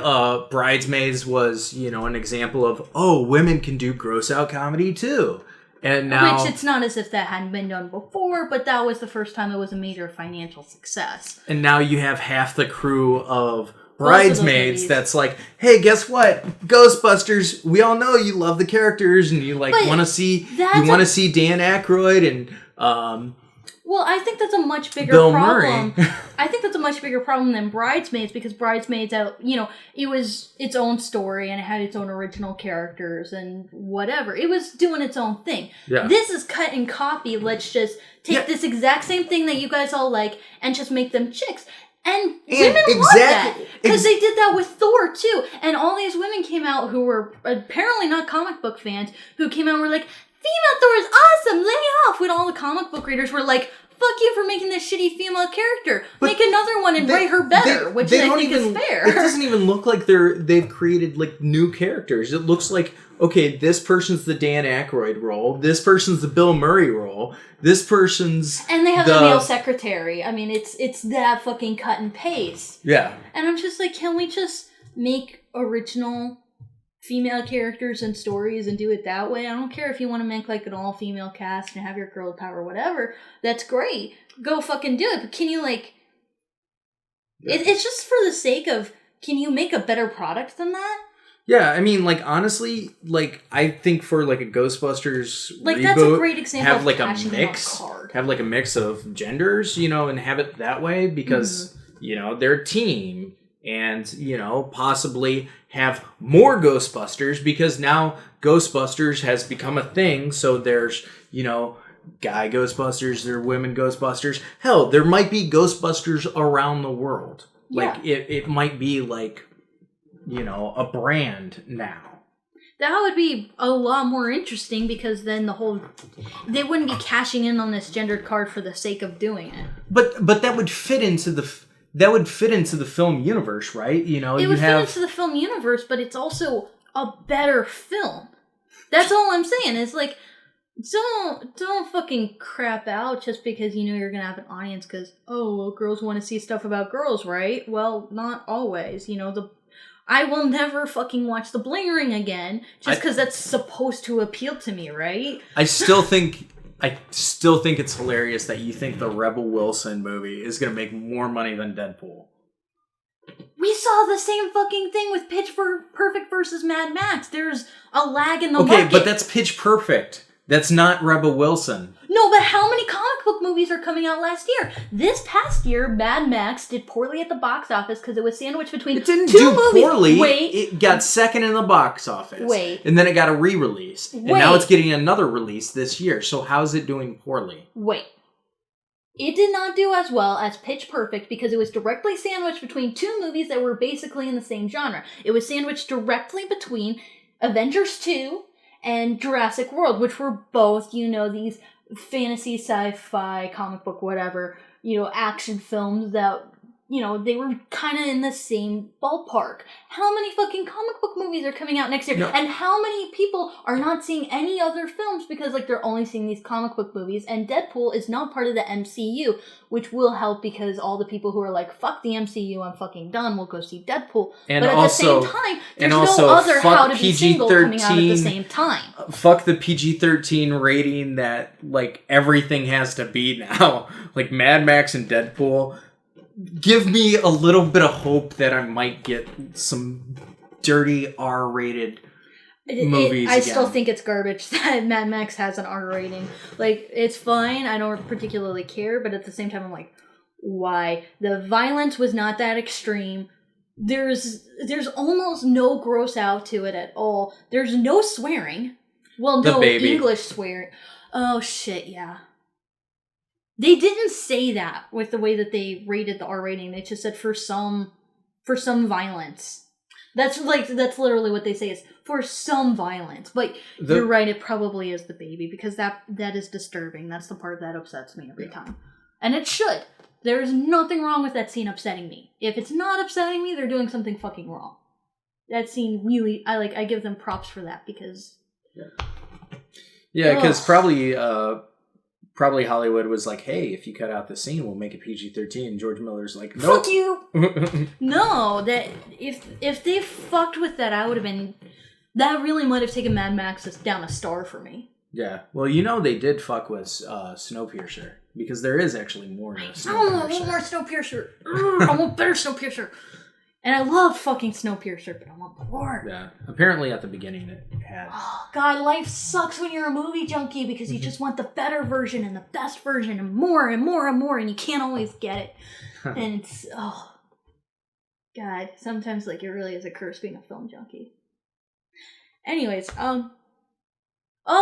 Bridesmaids was, you know, an example of, oh, women can do gross out comedy too. And now, which it's not as if that hadn't been done before, but that was the first time it was a major financial success. And now you have half the crew of Bridesmaids that's like, hey, guess what? Ghostbusters, we all know you love the characters and you want to see Dan Aykroyd and well, I think that's a much bigger Bill problem. Murray. I think that's a much bigger problem than Bridesmaids, because Bridesmaids, it was its own story and it had its own original characters and whatever. It was doing its own thing. Yeah. This is cut and copy. Let's just take this exact same thing that you guys all like and just make them chicks. And women love that. Because they did that with Thor, too. And all these women came out who were apparently not comic book fans, who came out and were like, female Thor is awesome, lay off! When all the comic book readers were like, fuck you for making this shitty female character. But make another one and write her better, which I think is fair. It doesn't even look like they've created like new characters. It looks like, okay, this person's the Dan Aykroyd role, this person's the Bill Murray role, this person's and they have the male secretary. I mean, it's that fucking cut and paste. Yeah. And I'm just like, can we just make original female characters and stories and do it that way? I don't care if you want to make like an all-female cast and have your girl power, whatever. That's great. Go fucking do it. But can you it's just for the sake of, can you make a better product than that? Yeah, I mean, like, honestly, like, I think for like a Ghostbusters like reboot, that's a great example have of like a mix, have like a mix of genders, and have it that way because they're a team. And, possibly have more Ghostbusters because now Ghostbusters has become a thing. So there's, guy Ghostbusters, there are women Ghostbusters. Hell, there might be Ghostbusters around the world. Like, it might be like, a brand now. That would be a lot more interesting because then they wouldn't be cashing in on this gendered card for the sake of doing it. But that would fit into the film universe, right? It would fit into the film universe, but it's also a better film. That's all I'm saying. It's like, don't fucking crap out just because you're gonna have an audience because, girls want to see stuff about girls, right? Well, not always. I will never fucking watch The Bling Ring again just because that's supposed to appeal to me, right? I still think it's hilarious that you think the Rebel Wilson movie is going to make more money than Deadpool. We saw the same fucking thing with Pitch Perfect versus Mad Max. There's a lag in the market. Okay, but that's Pitch Perfect. That's not Rebel Wilson. No, but how many comic book movies are coming out last year? This past year, Mad Max did poorly at the box office because it was sandwiched between It didn't two do movies. poorly. Wait. It got second in the box office. Wait. And then it got a re-release. And now it's getting another release this year. So how's it doing poorly? Wait. It did not do as well as Pitch Perfect because it was directly sandwiched between two movies that were basically in the same genre. It was sandwiched directly between Avengers 2 and Jurassic World, which were both, these fantasy, sci-fi, comic book, whatever, action films that, they were kind of in the same ballpark. How many fucking comic book movies are coming out next year? No. And how many people are not seeing any other films because, they're only seeing these comic book movies? And Deadpool is not part of the MCU, which will help because all the people who are like, fuck the MCU, I'm fucking done, will go see Deadpool. And but also, at the same time, there's no other How to Be Single coming out at the same time. Fuck the PG-13 rating that, everything has to be now. Like, Mad Max and Deadpool... Give me a little bit of hope that I might get some dirty R-rated movies I still think it's garbage that Mad Max has an R rating. It's fine. I don't particularly care, but at the same time, I'm like, why? The violence was not that extreme. There's almost no gross out to it at all. There's no swearing. Well, no English swearing. Oh, shit, yeah. They didn't say that with the way that they rated the R rating. They just said for some violence. That's literally what they say is for some violence. But you're right, it probably is the baby because that is disturbing. That's the part that upsets me every time. And it should. There is nothing wrong with that scene upsetting me. If it's not upsetting me, they're doing something fucking wrong. That scene really, I give them props for that because... Yeah, because probably Hollywood was like, hey, if you cut out the scene, we'll make it PG-13. And George Miller's like, nope. Fuck you! No, that if they fucked with that, that really might have taken Mad Max down a star for me. Yeah. Well, they did fuck with Snowpiercer. Because there is actually more to Snowpiercer. I want more Snowpiercer. I want better Snowpiercer. And I love fucking Snowpiercer, but I want more. Yeah. Apparently at the beginning it had. Oh, God, life sucks when you're a movie junkie because you just want the better version and the best version and more and more and more, and you can't always get it. And it's, God, sometimes, like, it really is a curse being a film junkie. Anyways, all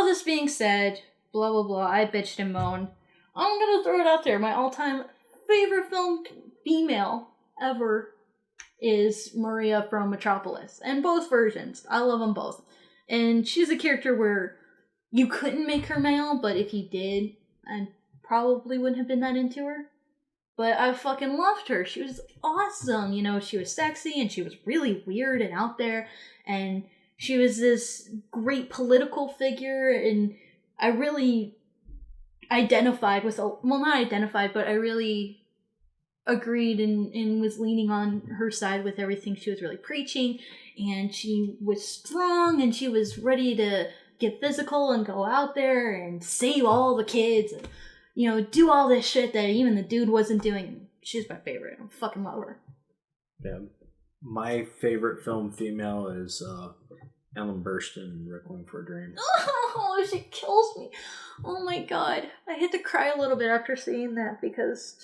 this being said, blah, blah, blah, I bitched and moaned. I'm gonna throw it out there. My all-time favorite film female ever is Maria from Metropolis. And both versions. I love them both. And she's a character where you couldn't make her male, but if you did, I probably wouldn't have been that into her. But I fucking loved her. She was awesome. She was sexy and she was really weird and out there. And she was this great political figure. And I really identified with, not identified, but I really agreed and was leaning on her side with everything she was really preaching. And she was strong and she was ready to get physical and go out there and save all the kids and, do all this shit that even the dude wasn't doing. She's my favorite. I fucking love her. Yeah. My favorite film female is Ellen Burstyn in Requiem for a Dream. Oh, she kills me. Oh my God. I had to cry a little bit after seeing that because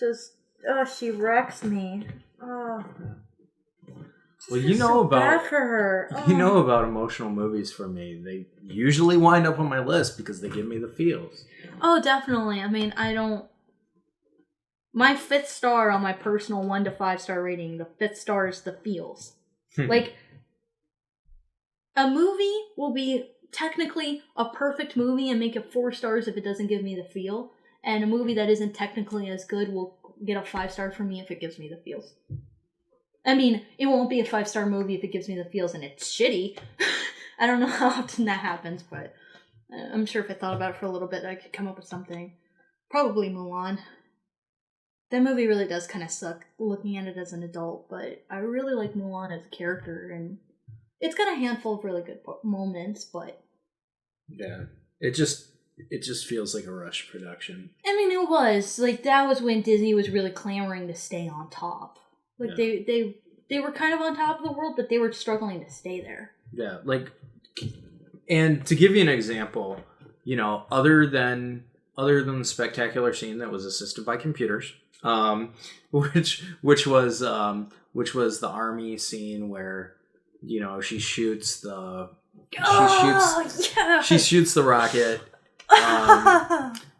she wrecks me. Oh. Well, you know about bad for her. Oh. You know about emotional movies for me. They usually wind up on my list because they give me the feels. Oh, definitely. I mean, my 5th star on my personal 1 to 5 star rating, the 5th star is the feels. Like, a movie will be technically a perfect movie and make it 4 stars if it doesn't give me the feel. And a movie that isn't technically as good will get a 5 star from me if it gives me the feels. I mean, it won't be a 5-star movie if it gives me the feels and it's shitty. I don't know how often that happens, but I'm sure if I thought about it for a little bit, I could come up with something. Probably Mulan. That movie really does kind of suck looking at it as an adult, but I really like Mulan as a character, and it's got a handful of really good moments, but... Yeah, it just feels like a rushed production. I mean, it was. Like, that was when Disney was really clamoring to stay on top. Like, yeah. They were kind of on top of the world, but they were struggling to stay there. Yeah, like, and to give you an example, other than the spectacular scene that was assisted by computers, which was the army scene where, she shoots the rocket.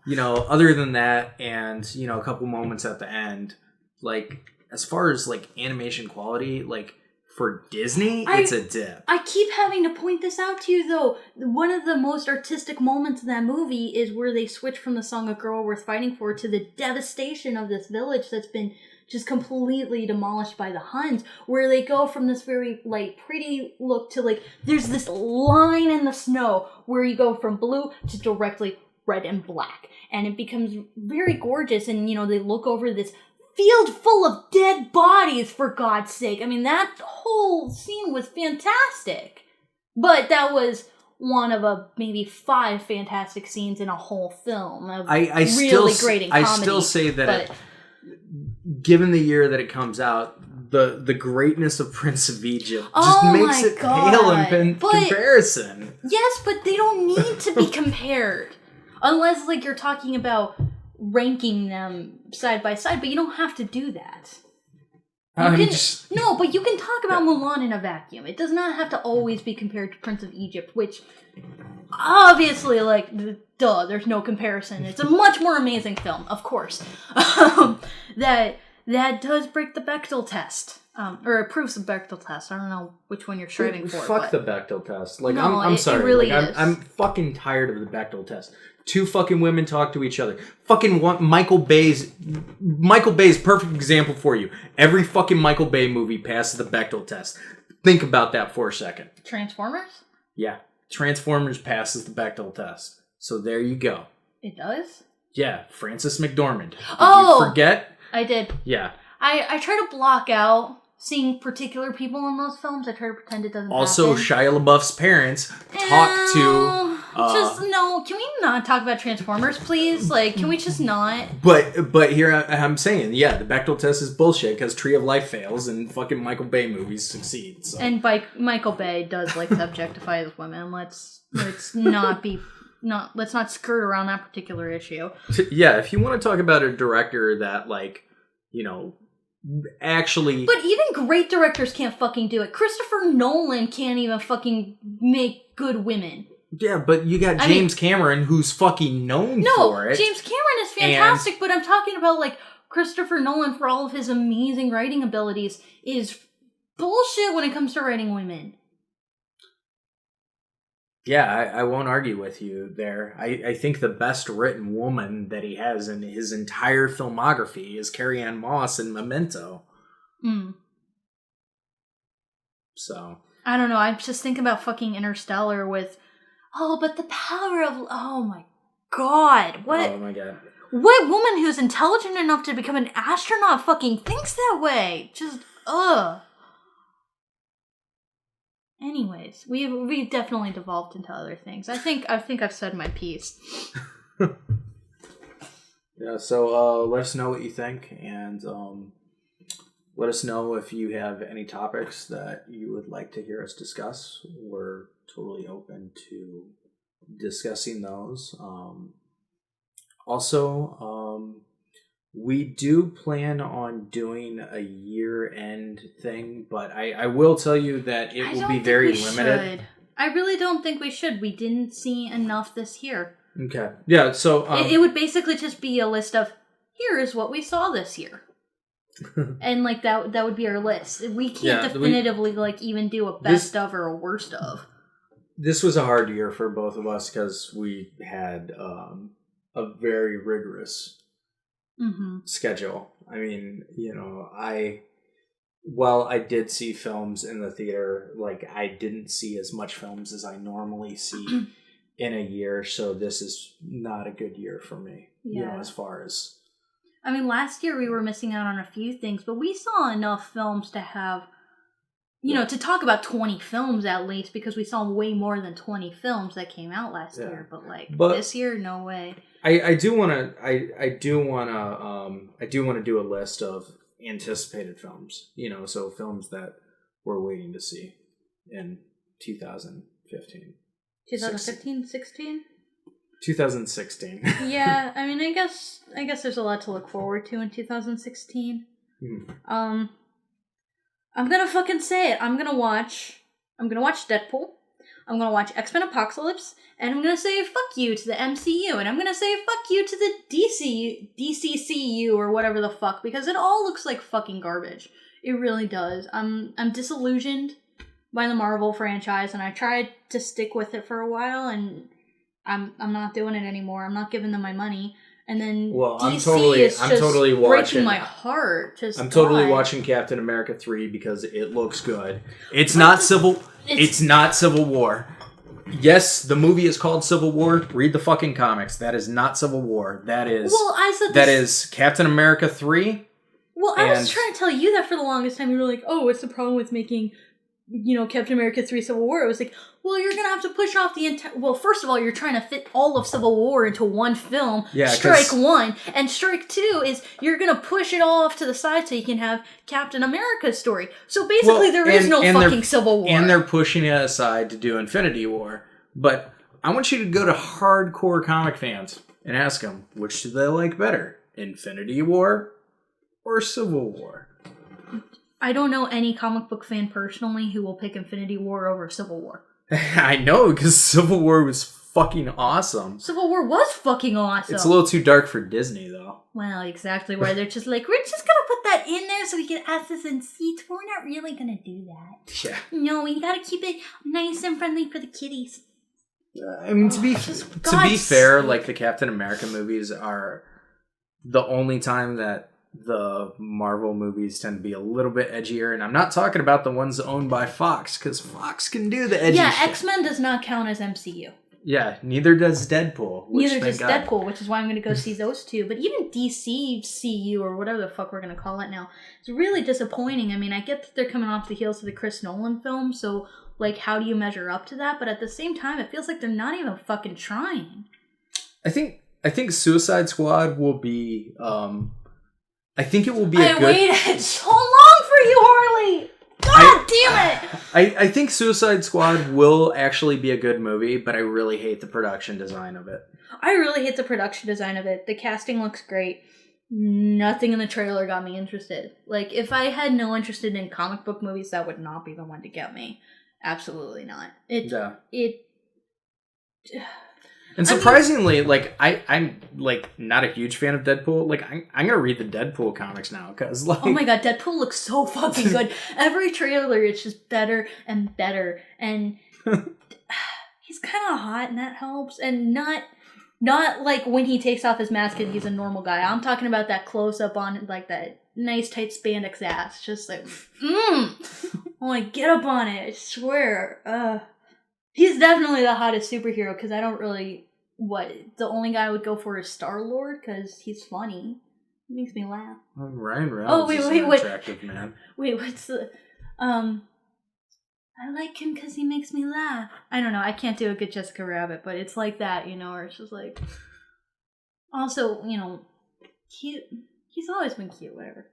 Other than that, and a couple moments at the end, like, as far as, like, animation quality, like, for Disney, it's a dip. I keep having to point this out to you, though. One of the most artistic moments in that movie is where they switch from the song A Girl Worth Fighting For to the devastation of this village that's been just completely demolished by the Huns, where they go from this very, like, pretty look to, like, there's this line in the snow where you go from blue to directly red and black. And it becomes very gorgeous, and, they look over this field full of dead bodies, for God's sake. I mean, that whole scene was fantastic. But that was one of maybe 5 fantastic scenes in a whole film. I still say that given the year that it comes out, the greatness of Prince of Egypt just makes it pale in comparison. Yes, but they don't need to be compared. Unless, like, you're talking about ranking them side by side, but you don't have to do that. But you can talk about Mulan in a vacuum. It does not have to always be compared to Prince of Egypt, which obviously, like, there's no comparison. It's a much more amazing film, of course. That does break the Bechdel test. Or it proves the Bechdel test. I don't know which one you're striving for. Fuck the Bechdel test. Like, no, I'm sorry. It really is. I'm fucking tired of the Bechdel test. 2 fucking women talk to each other. Fucking Michael Bay's perfect example for you. Every fucking Michael Bay movie passes the Bechdel test. Think about that for a second. Transformers? Yeah. Transformers passes the Bechdel test. So there you go. It does? Yeah. Frances McDormand. Did you forget? I did. Yeah. I try to block out seeing particular people in those films. I try to pretend it doesn't happen. Also, Shia LaBeouf's parents talk to No, can we not talk about Transformers, please? Like, can we just not? But here I'm saying, yeah, the Bechdel test is bullshit because Tree of Life fails and fucking Michael Bay movies succeed. So. And Michael Bay does like to objectify his women. Let's not skirt around that particular issue. Yeah, if you want to talk about a director that, like, actually... But even great directors can't fucking do it. Christopher Nolan can't even fucking make good women. Yeah, but you got James Cameron, who's fucking known for it. No, James Cameron is fantastic, but I'm talking about, like, Christopher Nolan, for all of his amazing writing abilities, is bullshit when it comes to writing women. Yeah, I won't argue with you there. I think the best written woman that he has in his entire filmography is Carrie-Anne Moss in Memento. So. I don't know, I'm just thinking about fucking Interstellar with, but the power of, oh my god. What? Oh my god. What woman who's intelligent enough to become an astronaut fucking thinks that way? Just, Anyways, we've definitely devolved into other things. I think I've said my piece. Yeah, so let us know what you think, and let us know if you have any topics that you would like to hear us discuss. We're totally open to discussing those. Also, we do plan on doing a year-end thing, but I will tell you that it will be very limited. I really don't think we should. We didn't see enough this year. Okay. Yeah, so... it would basically just be a list of, here is what we saw this year. And, like, that would be our list. We can't definitively, even do a best of or a worst of. This was a hard year for both of us because we had a very rigorous... schedule. I mean, while I did see films in the theater, like, I didn't see as much films as I normally see in a year, so this is not a good year for me, as far as... I mean, last year we were missing out on a few things, but we saw enough films to have, to talk about 20 films at least, because we saw way more than 20 films that came out last year, but this year, no way. I do want to do a list of anticipated films, so films that we're waiting to see in 2015. 2015, 16? 2016. Yeah, I mean, I guess there's a lot to look forward to in 2016. I'm gonna fucking say it. I'm gonna watch Deadpool. I'm going to watch X-Men Apocalypse, and I'm going to say fuck you to the MCU, and I'm going to say fuck you to the DCCU, or whatever the fuck, because it all looks like fucking garbage. It really does. I'm disillusioned by the Marvel franchise, and I tried to stick with it for a while, and I'm not doing it anymore. I'm not giving them my money. And then I'm totally breaking my heart. I'm totally watching Captain America 3 because it looks good. It's not Civil War. Yes, the movie is called Civil War. Read the fucking comics. That is not Civil War. That is Captain America 3. Well, I was trying to tell you that for the longest time. You were like, oh, what's the problem with making, Captain America 3 Civil War? It was like, well, you're going to have to push off the entire... Well, first of all, you're trying to fit all of Civil War into one film. Yeah, strike one. And strike two is you're going to push it all off to the side so you can have Captain America's story. So basically there is no fucking Civil War. And they're pushing it aside to do Infinity War. But I want you to go to hardcore comic fans and ask them, which do they like better? Infinity War or Civil War? I don't know any comic book fan personally who will pick Infinity War over Civil War. I know, because Civil War was fucking awesome. Civil War was fucking awesome. It's a little too dark for Disney, though. Well, exactly why they're just like, we're just gonna put that in there so we can add this in seats. We're not really gonna do that. Yeah. No, we gotta keep it nice and friendly for the kiddies. I mean, to be fair, like, the Captain America movies are the only time that the Marvel movies tend to be a little bit edgier, and I'm not talking about the ones owned by Fox, because Fox can do the edgy shit. X-Men does not count as MCU. Yeah, neither does Deadpool. Which is why I'm going to go see those two. But even DCCU, or whatever the fuck we're going to call it now, it's really disappointing. I mean, I get that they're coming off the heels of the Chris Nolan film, so like, how do you measure up to that? But at the same time, it feels like they're not even fucking trying. I think Suicide Squad will be, I think it will be I waited so long for you, Harley! God damn it! I think Suicide Squad will actually be a good movie, but I really hate the production design of it. I really hate the production design of it. The casting looks great. Nothing in the trailer got me interested. Like, if I had no interest in comic book movies, that would not be the one to get me. Absolutely not. And surprisingly, like, I'm like not a huge fan of Deadpool. Like, I'm gonna read the Deadpool comics now because, like, oh my god, Deadpool looks so fucking good. Every trailer, it's just better and better, and he's kind of hot, and that helps. And not like when he takes off his mask and he's a normal guy. I'm talking about that close up on like that nice tight spandex ass, just like, I want to get up on it. I swear. He's definitely the hottest superhero because I don't really... the only guy I would go for is Star-Lord because he's funny. He makes me laugh. Well, Ryan Reynolds is an attractive man. Wait, what's the... I like him because he makes me laugh. I don't know. I can't do a good Jessica Rabbit, but it's like that, you know, where it's just like... Also, you know, cute. He's always been cute, whatever.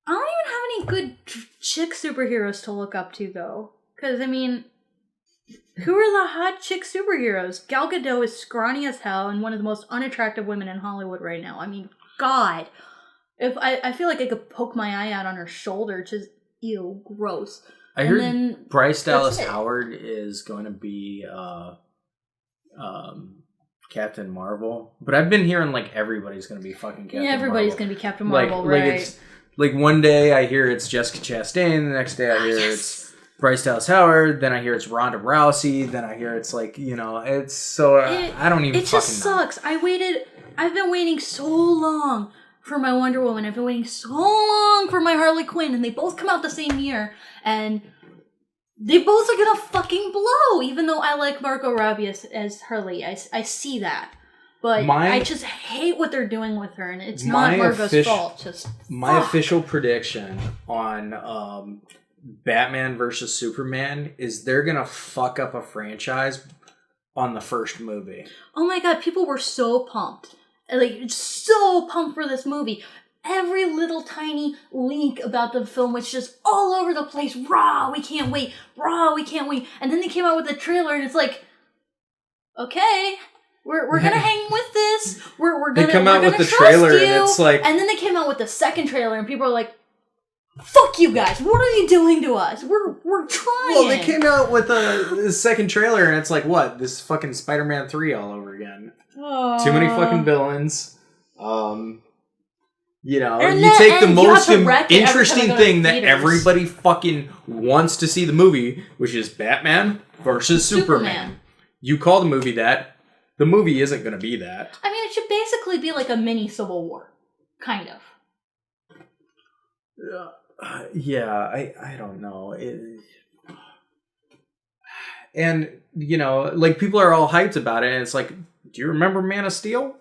I don't even have any good chick superheroes to look up to, though. Because, I mean... Who are the hot chick superheroes? Gal Gadot is scrawny as hell and one of the most unattractive women in Hollywood right now. I mean, God. If I feel like I could poke my eye out on her shoulder, just, ew, gross. I heard Bryce Dallas Howard is going to be Captain Marvel. But I've been hearing, like, everybody's going to be fucking Captain Marvel. Yeah, everybody's going to be Captain Marvel, right? Like, it's, like, one day I hear it's Jessica Chastain, the next day I hear it's Bryce Dallas Howard, then I hear it's Ronda Rousey, then I hear it's like, you know, it's so... I don't even fucking know. It just sucks. I've been waiting so long for my Wonder Woman. I've been waiting so long for my Harley Quinn, and they both come out the same year, and they both are gonna fucking blow, even though I like Margot Robbie as Harley. I see that. But I just hate what they're doing with her, and it's not Margot's fault. My official prediction on... Batman versus Superman is they're gonna fuck up a franchise on the first movie. Oh my god, people were so pumped. Like, so pumped for this movie. Every little tiny leak about the film was just all over the place. Raw, we can't wait. Raw, we can't wait. And then they came out with the trailer and it's like, okay, we're gonna hang with this. We're gonna come out with the trailer you. And it's like... And then they came out with the second trailer and people are like, fuck you guys! What are you doing to us? We're trying. Well, they came out with the second trailer, and it's like, what? This fucking Spider-Man 3 all over again. Too many fucking villains. You know, and you take the most interesting thing that everybody fucking wants to see the movie, which is Batman versus Superman. You call the movie that. The movie isn't going to be that. I mean, it should basically be like a mini Civil War, kind of. Yeah, I don't know. And, you know, like, people are all hyped about it, and it's like, do you remember Man of Steel?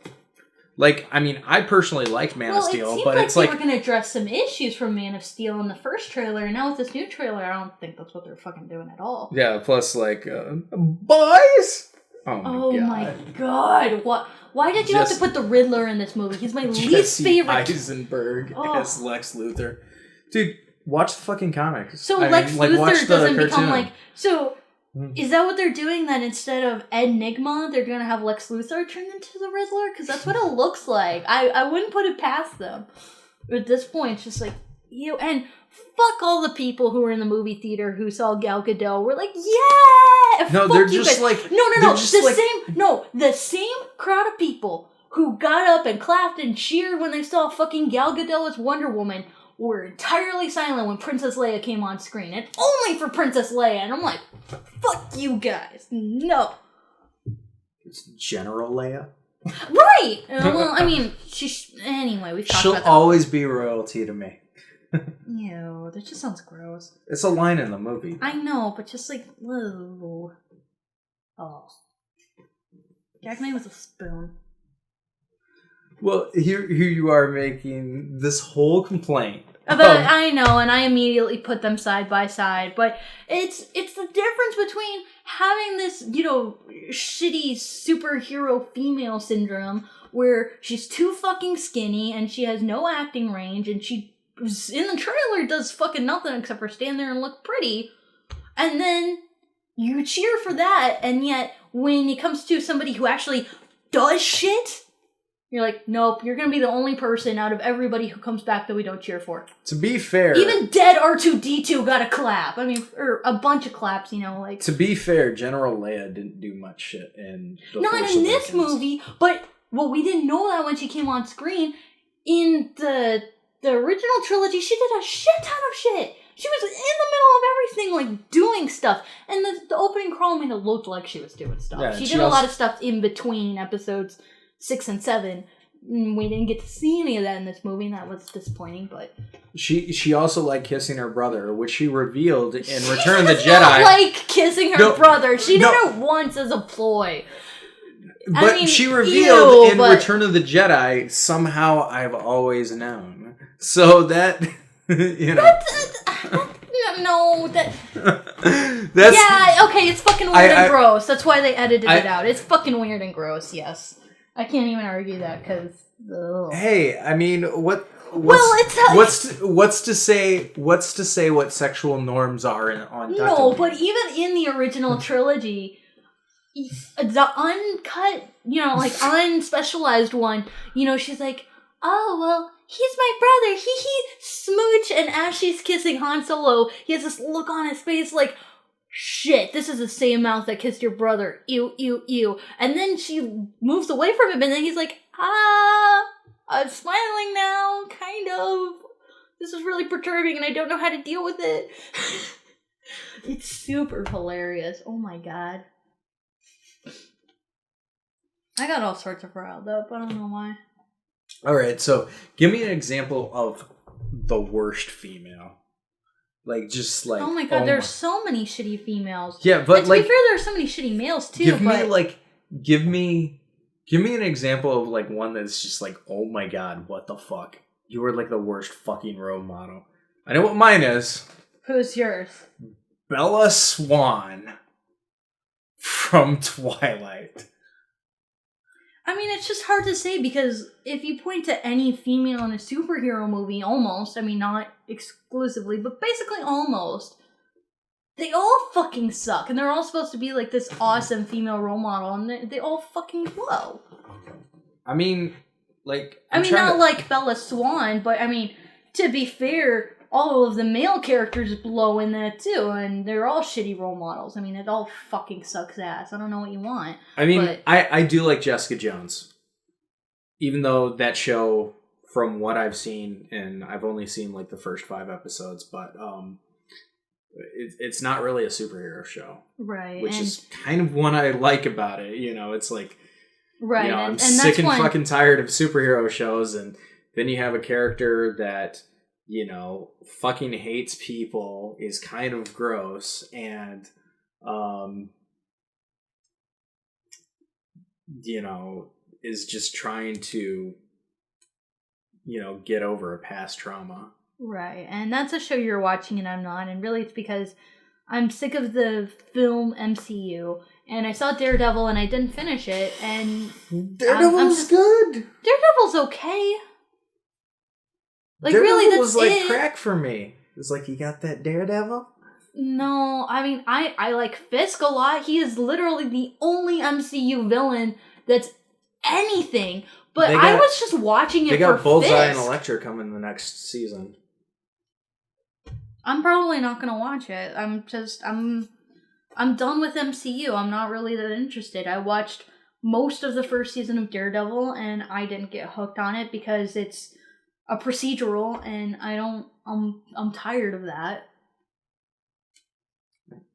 Like, I mean, I personally liked Man of Steel, but it's like... they were going to address some issues from Man of Steel in the first trailer, and now with this new trailer, I don't think that's what they're fucking doing at all. Yeah, plus, like, boys! Oh my god. What? Why did you have to put the Riddler in this movie? He's my least favorite. Eisenberg as Lex Luthor. Dude, watch the fucking comics. So Lex Luthor doesn't become like... So, is that what they're doing? That instead of Enigma, they're going to have Lex Luthor turn into the Riddler? Because that's what it looks like. I wouldn't put it past them. At this point, it's just like... And fuck all the people who were in the movie theater who saw Gal Gadot. We're like, yeah! No, they're just like... No. The same crowd of people who got up and clapped and cheered when they saw fucking Gal Gadot as Wonder Woman were entirely silent when Princess Leia came on screen. And only for Princess Leia. And I'm like, fuck you guys. No. It's General Leia. Right! Well, I mean, anyway, we've talked about that. She'll always be royalty to me. Ew, that just sounds gross. It's a line in the movie. I know, but just like, whoa. Oh. Gag me with a spoon. Well, here you are making this whole complaint. But I know, and I immediately put them side by side. But it's the difference between having this, shitty superhero female syndrome where she's too fucking skinny and she has no acting range and she, in the trailer, does fucking nothing except for stand there and look pretty. And then you cheer for that, and yet when it comes to somebody who actually does shit, you're like, nope, you're going to be the only person out of everybody who comes back that we don't cheer for. To be fair... Even dead R2-D2 got a clap. I mean, or a bunch of claps, like... To be fair, General Leia didn't do much shit in The Not Force in Awakens. this movie, but... Well, we didn't know that when she came on screen. In the original trilogy, she did a shit ton of shit. She was in the middle of everything, like, doing stuff. And the opening crawl made it look like she was doing stuff. Yeah, she did a lot of stuff in between episodes 6 and 7. We didn't get to see any of that in this movie, and that was disappointing, but... She also liked kissing her brother, which she revealed in Return of the Jedi. She does not like kissing her brother. She did it once as a ploy. But she revealed in Return of the Jedi, somehow I've always known. So that, No, that's... Yeah, okay, it's fucking weird and gross. That's why they edited it out. It's fucking weird and gross, yes. I can't even argue that, because... Hey, I mean, what's to say what sexual norms are on Tatooine? No, but even in the original trilogy... The uncut, unspecialized one, she's like, oh, well, he's my brother, smooch, and as she's kissing Han Solo, he has this look on his face like, shit, this is the same mouth that kissed your brother, ew, ew, ew, and then she moves away from him, and then he's like, I'm smiling now, kind of, this is really perturbing, and I don't know how to deal with it. It's super hilarious, oh my god. I got all sorts of riled up. I don't know why. Alright, so give me an example of the worst female. Oh my god, there's so many shitty females. Yeah, but to be fair, there's so many shitty males too. Give me an example of one that's just like, oh my god, what the fuck? You were the worst fucking role model. I know what mine is. Who's yours? Bella Swan from Twilight. I mean, it's just hard to say because if you point to any female in a superhero movie, almost, I mean, not exclusively, but basically almost, they all fucking suck. And they're all supposed to be this awesome female role model, and they all fucking blow. I mean, not like Bella Swan, but I mean, to be fair, all of the male characters blow in that too, and they're all shitty role models. I mean, it all fucking sucks ass. I don't know what you want. I mean, I do like Jessica Jones. Even though that show, from what I've seen, and I've only seen the first 5 episodes, but it's not really a superhero show. Right. Which is kind of what I like about it. It's like, right. I'm sick and fucking tired of superhero shows, and then you have a character that... fucking hates people, is kind of gross, and, is just trying to, get over a past trauma. Right, and that's a show you're watching and I'm not, and really it's because I'm sick of the film MCU, and I saw Daredevil and I didn't finish it, and... Daredevil's good! Daredevil's okay. Daredevil was crack for me. It was you got that Daredevil? No, I mean, I like Fisk a lot. He is literally the only MCU villain that's anything. But I was just watching it for Fisk. They got Bullseye and Elektra coming the next season. I'm probably not going to watch it. I'm done with MCU. I'm not really that interested. I watched most of the first season of Daredevil, and I didn't get hooked on it because it's a procedural, and I'm tired of that.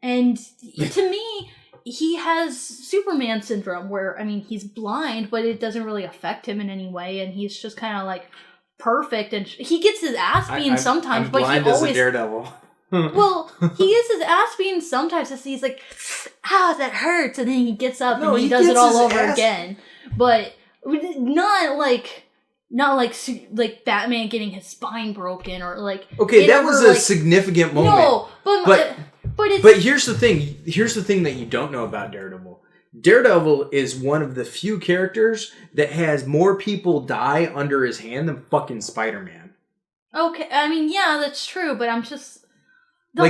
And to me, he has Superman syndrome where, I mean, he's blind, but it doesn't really affect him in any way, and he's just kind of perfect, and he gets his ass beaten sometimes, but he always... as a Daredevil. Well, he gets his ass beaten sometimes, and he's like, that hurts, and then he gets up and he does it all over again. But not Not like Batman getting his spine broken or like... Okay, that was a significant moment. No, but it's... But here's the thing. Here's the thing that you don't know about Daredevil. Daredevil is one of the few characters that has more people die under his hand than fucking Spider-Man. Okay, I mean, yeah, that's true, but I'm just...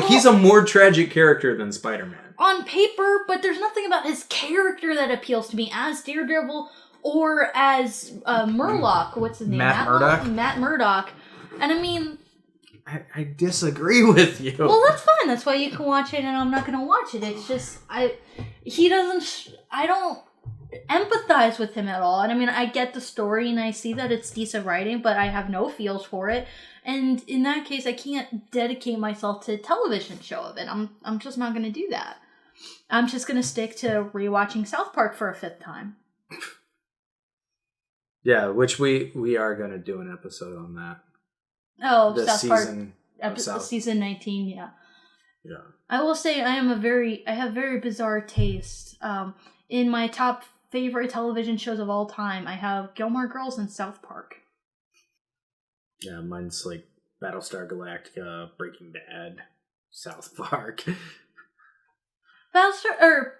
He's a more tragic character than Spider-Man. On paper, but there's nothing about his character that appeals to me as Daredevil... Or as Murloc, what's his name? Matt Murdock? Matt Murdock. And I mean... I disagree with you. Well, that's fine. That's why you can watch it and I'm not going to watch it. It's just, I don't empathize with him at all. And I mean, I get the story and I see that it's decent writing, but I have no feels for it. And in that case, I can't dedicate myself to a television show of it. I'm just not going to do that. I'm just going to stick to rewatching South Park for a 5th time. Yeah, which we are going to do an episode on that. Oh, this South Park. South. Season 19, yeah. Yeah. I will say I have very bizarre taste. In my top favorite television shows of all time, I have Gilmore Girls and South Park. Yeah, mine's like Battlestar Galactica, Breaking Bad, South Park.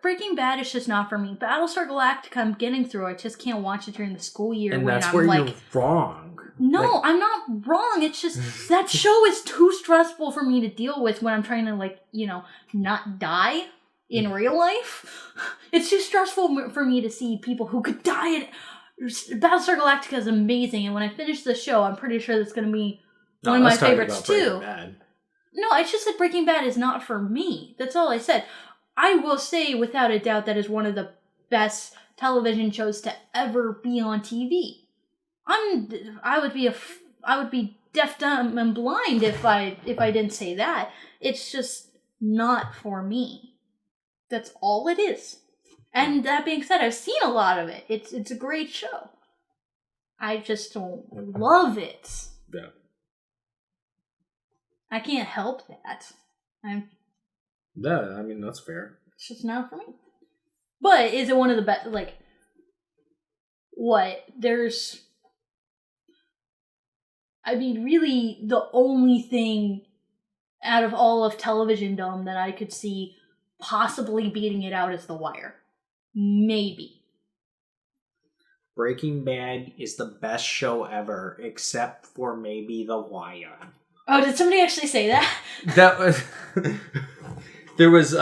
Breaking Bad is just not for me. Battlestar Galactica, I'm getting through. I just can't watch it during the school year. And when that's I'm where like, you're wrong. No, I'm not wrong. It's just that show is too stressful for me to deal with when I'm trying to not die in real life. It's too stressful for me to see people who could die. Battlestar Galactica is amazing, and when I finish the show, I'm pretty sure that's going to be one of my favorites too. No, I just said Breaking Bad is not for me. That's all I said. I will say, without a doubt, that is one of the best television shows to ever be on TV. I would be deaf, dumb, and blind if I didn't say that. It's just not for me. That's all it is. And that being said, I've seen a lot of it. It's a great show. I just don't love it. Yeah. I can't help that. Yeah, I mean, that's fair. It's just not for me. But is it one of the best, really the only thing out of all of television-dom that I could see possibly beating it out is The Wire. Maybe. Breaking Bad is the best show ever, except for maybe The Wire. Oh, did somebody actually say that? That was... There was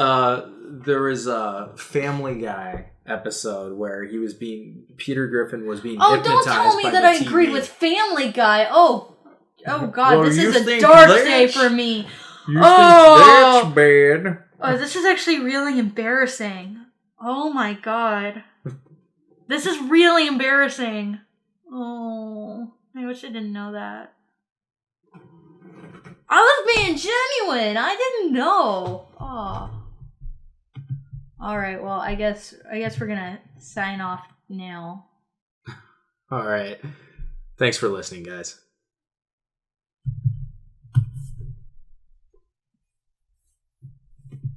a Family Guy episode where Peter Griffin was being hypnotized by the TV. Oh, don't tell me that I agreed with Family Guy. Oh God, well, this is a dark day for me. You think that's bad? Oh, this is actually really embarrassing. Oh my God. This is really embarrassing. Oh, I wish I didn't know that. I was being genuine. I didn't know. Oh. All right. Well, I guess we're gonna sign off now. All right. Thanks for listening, guys.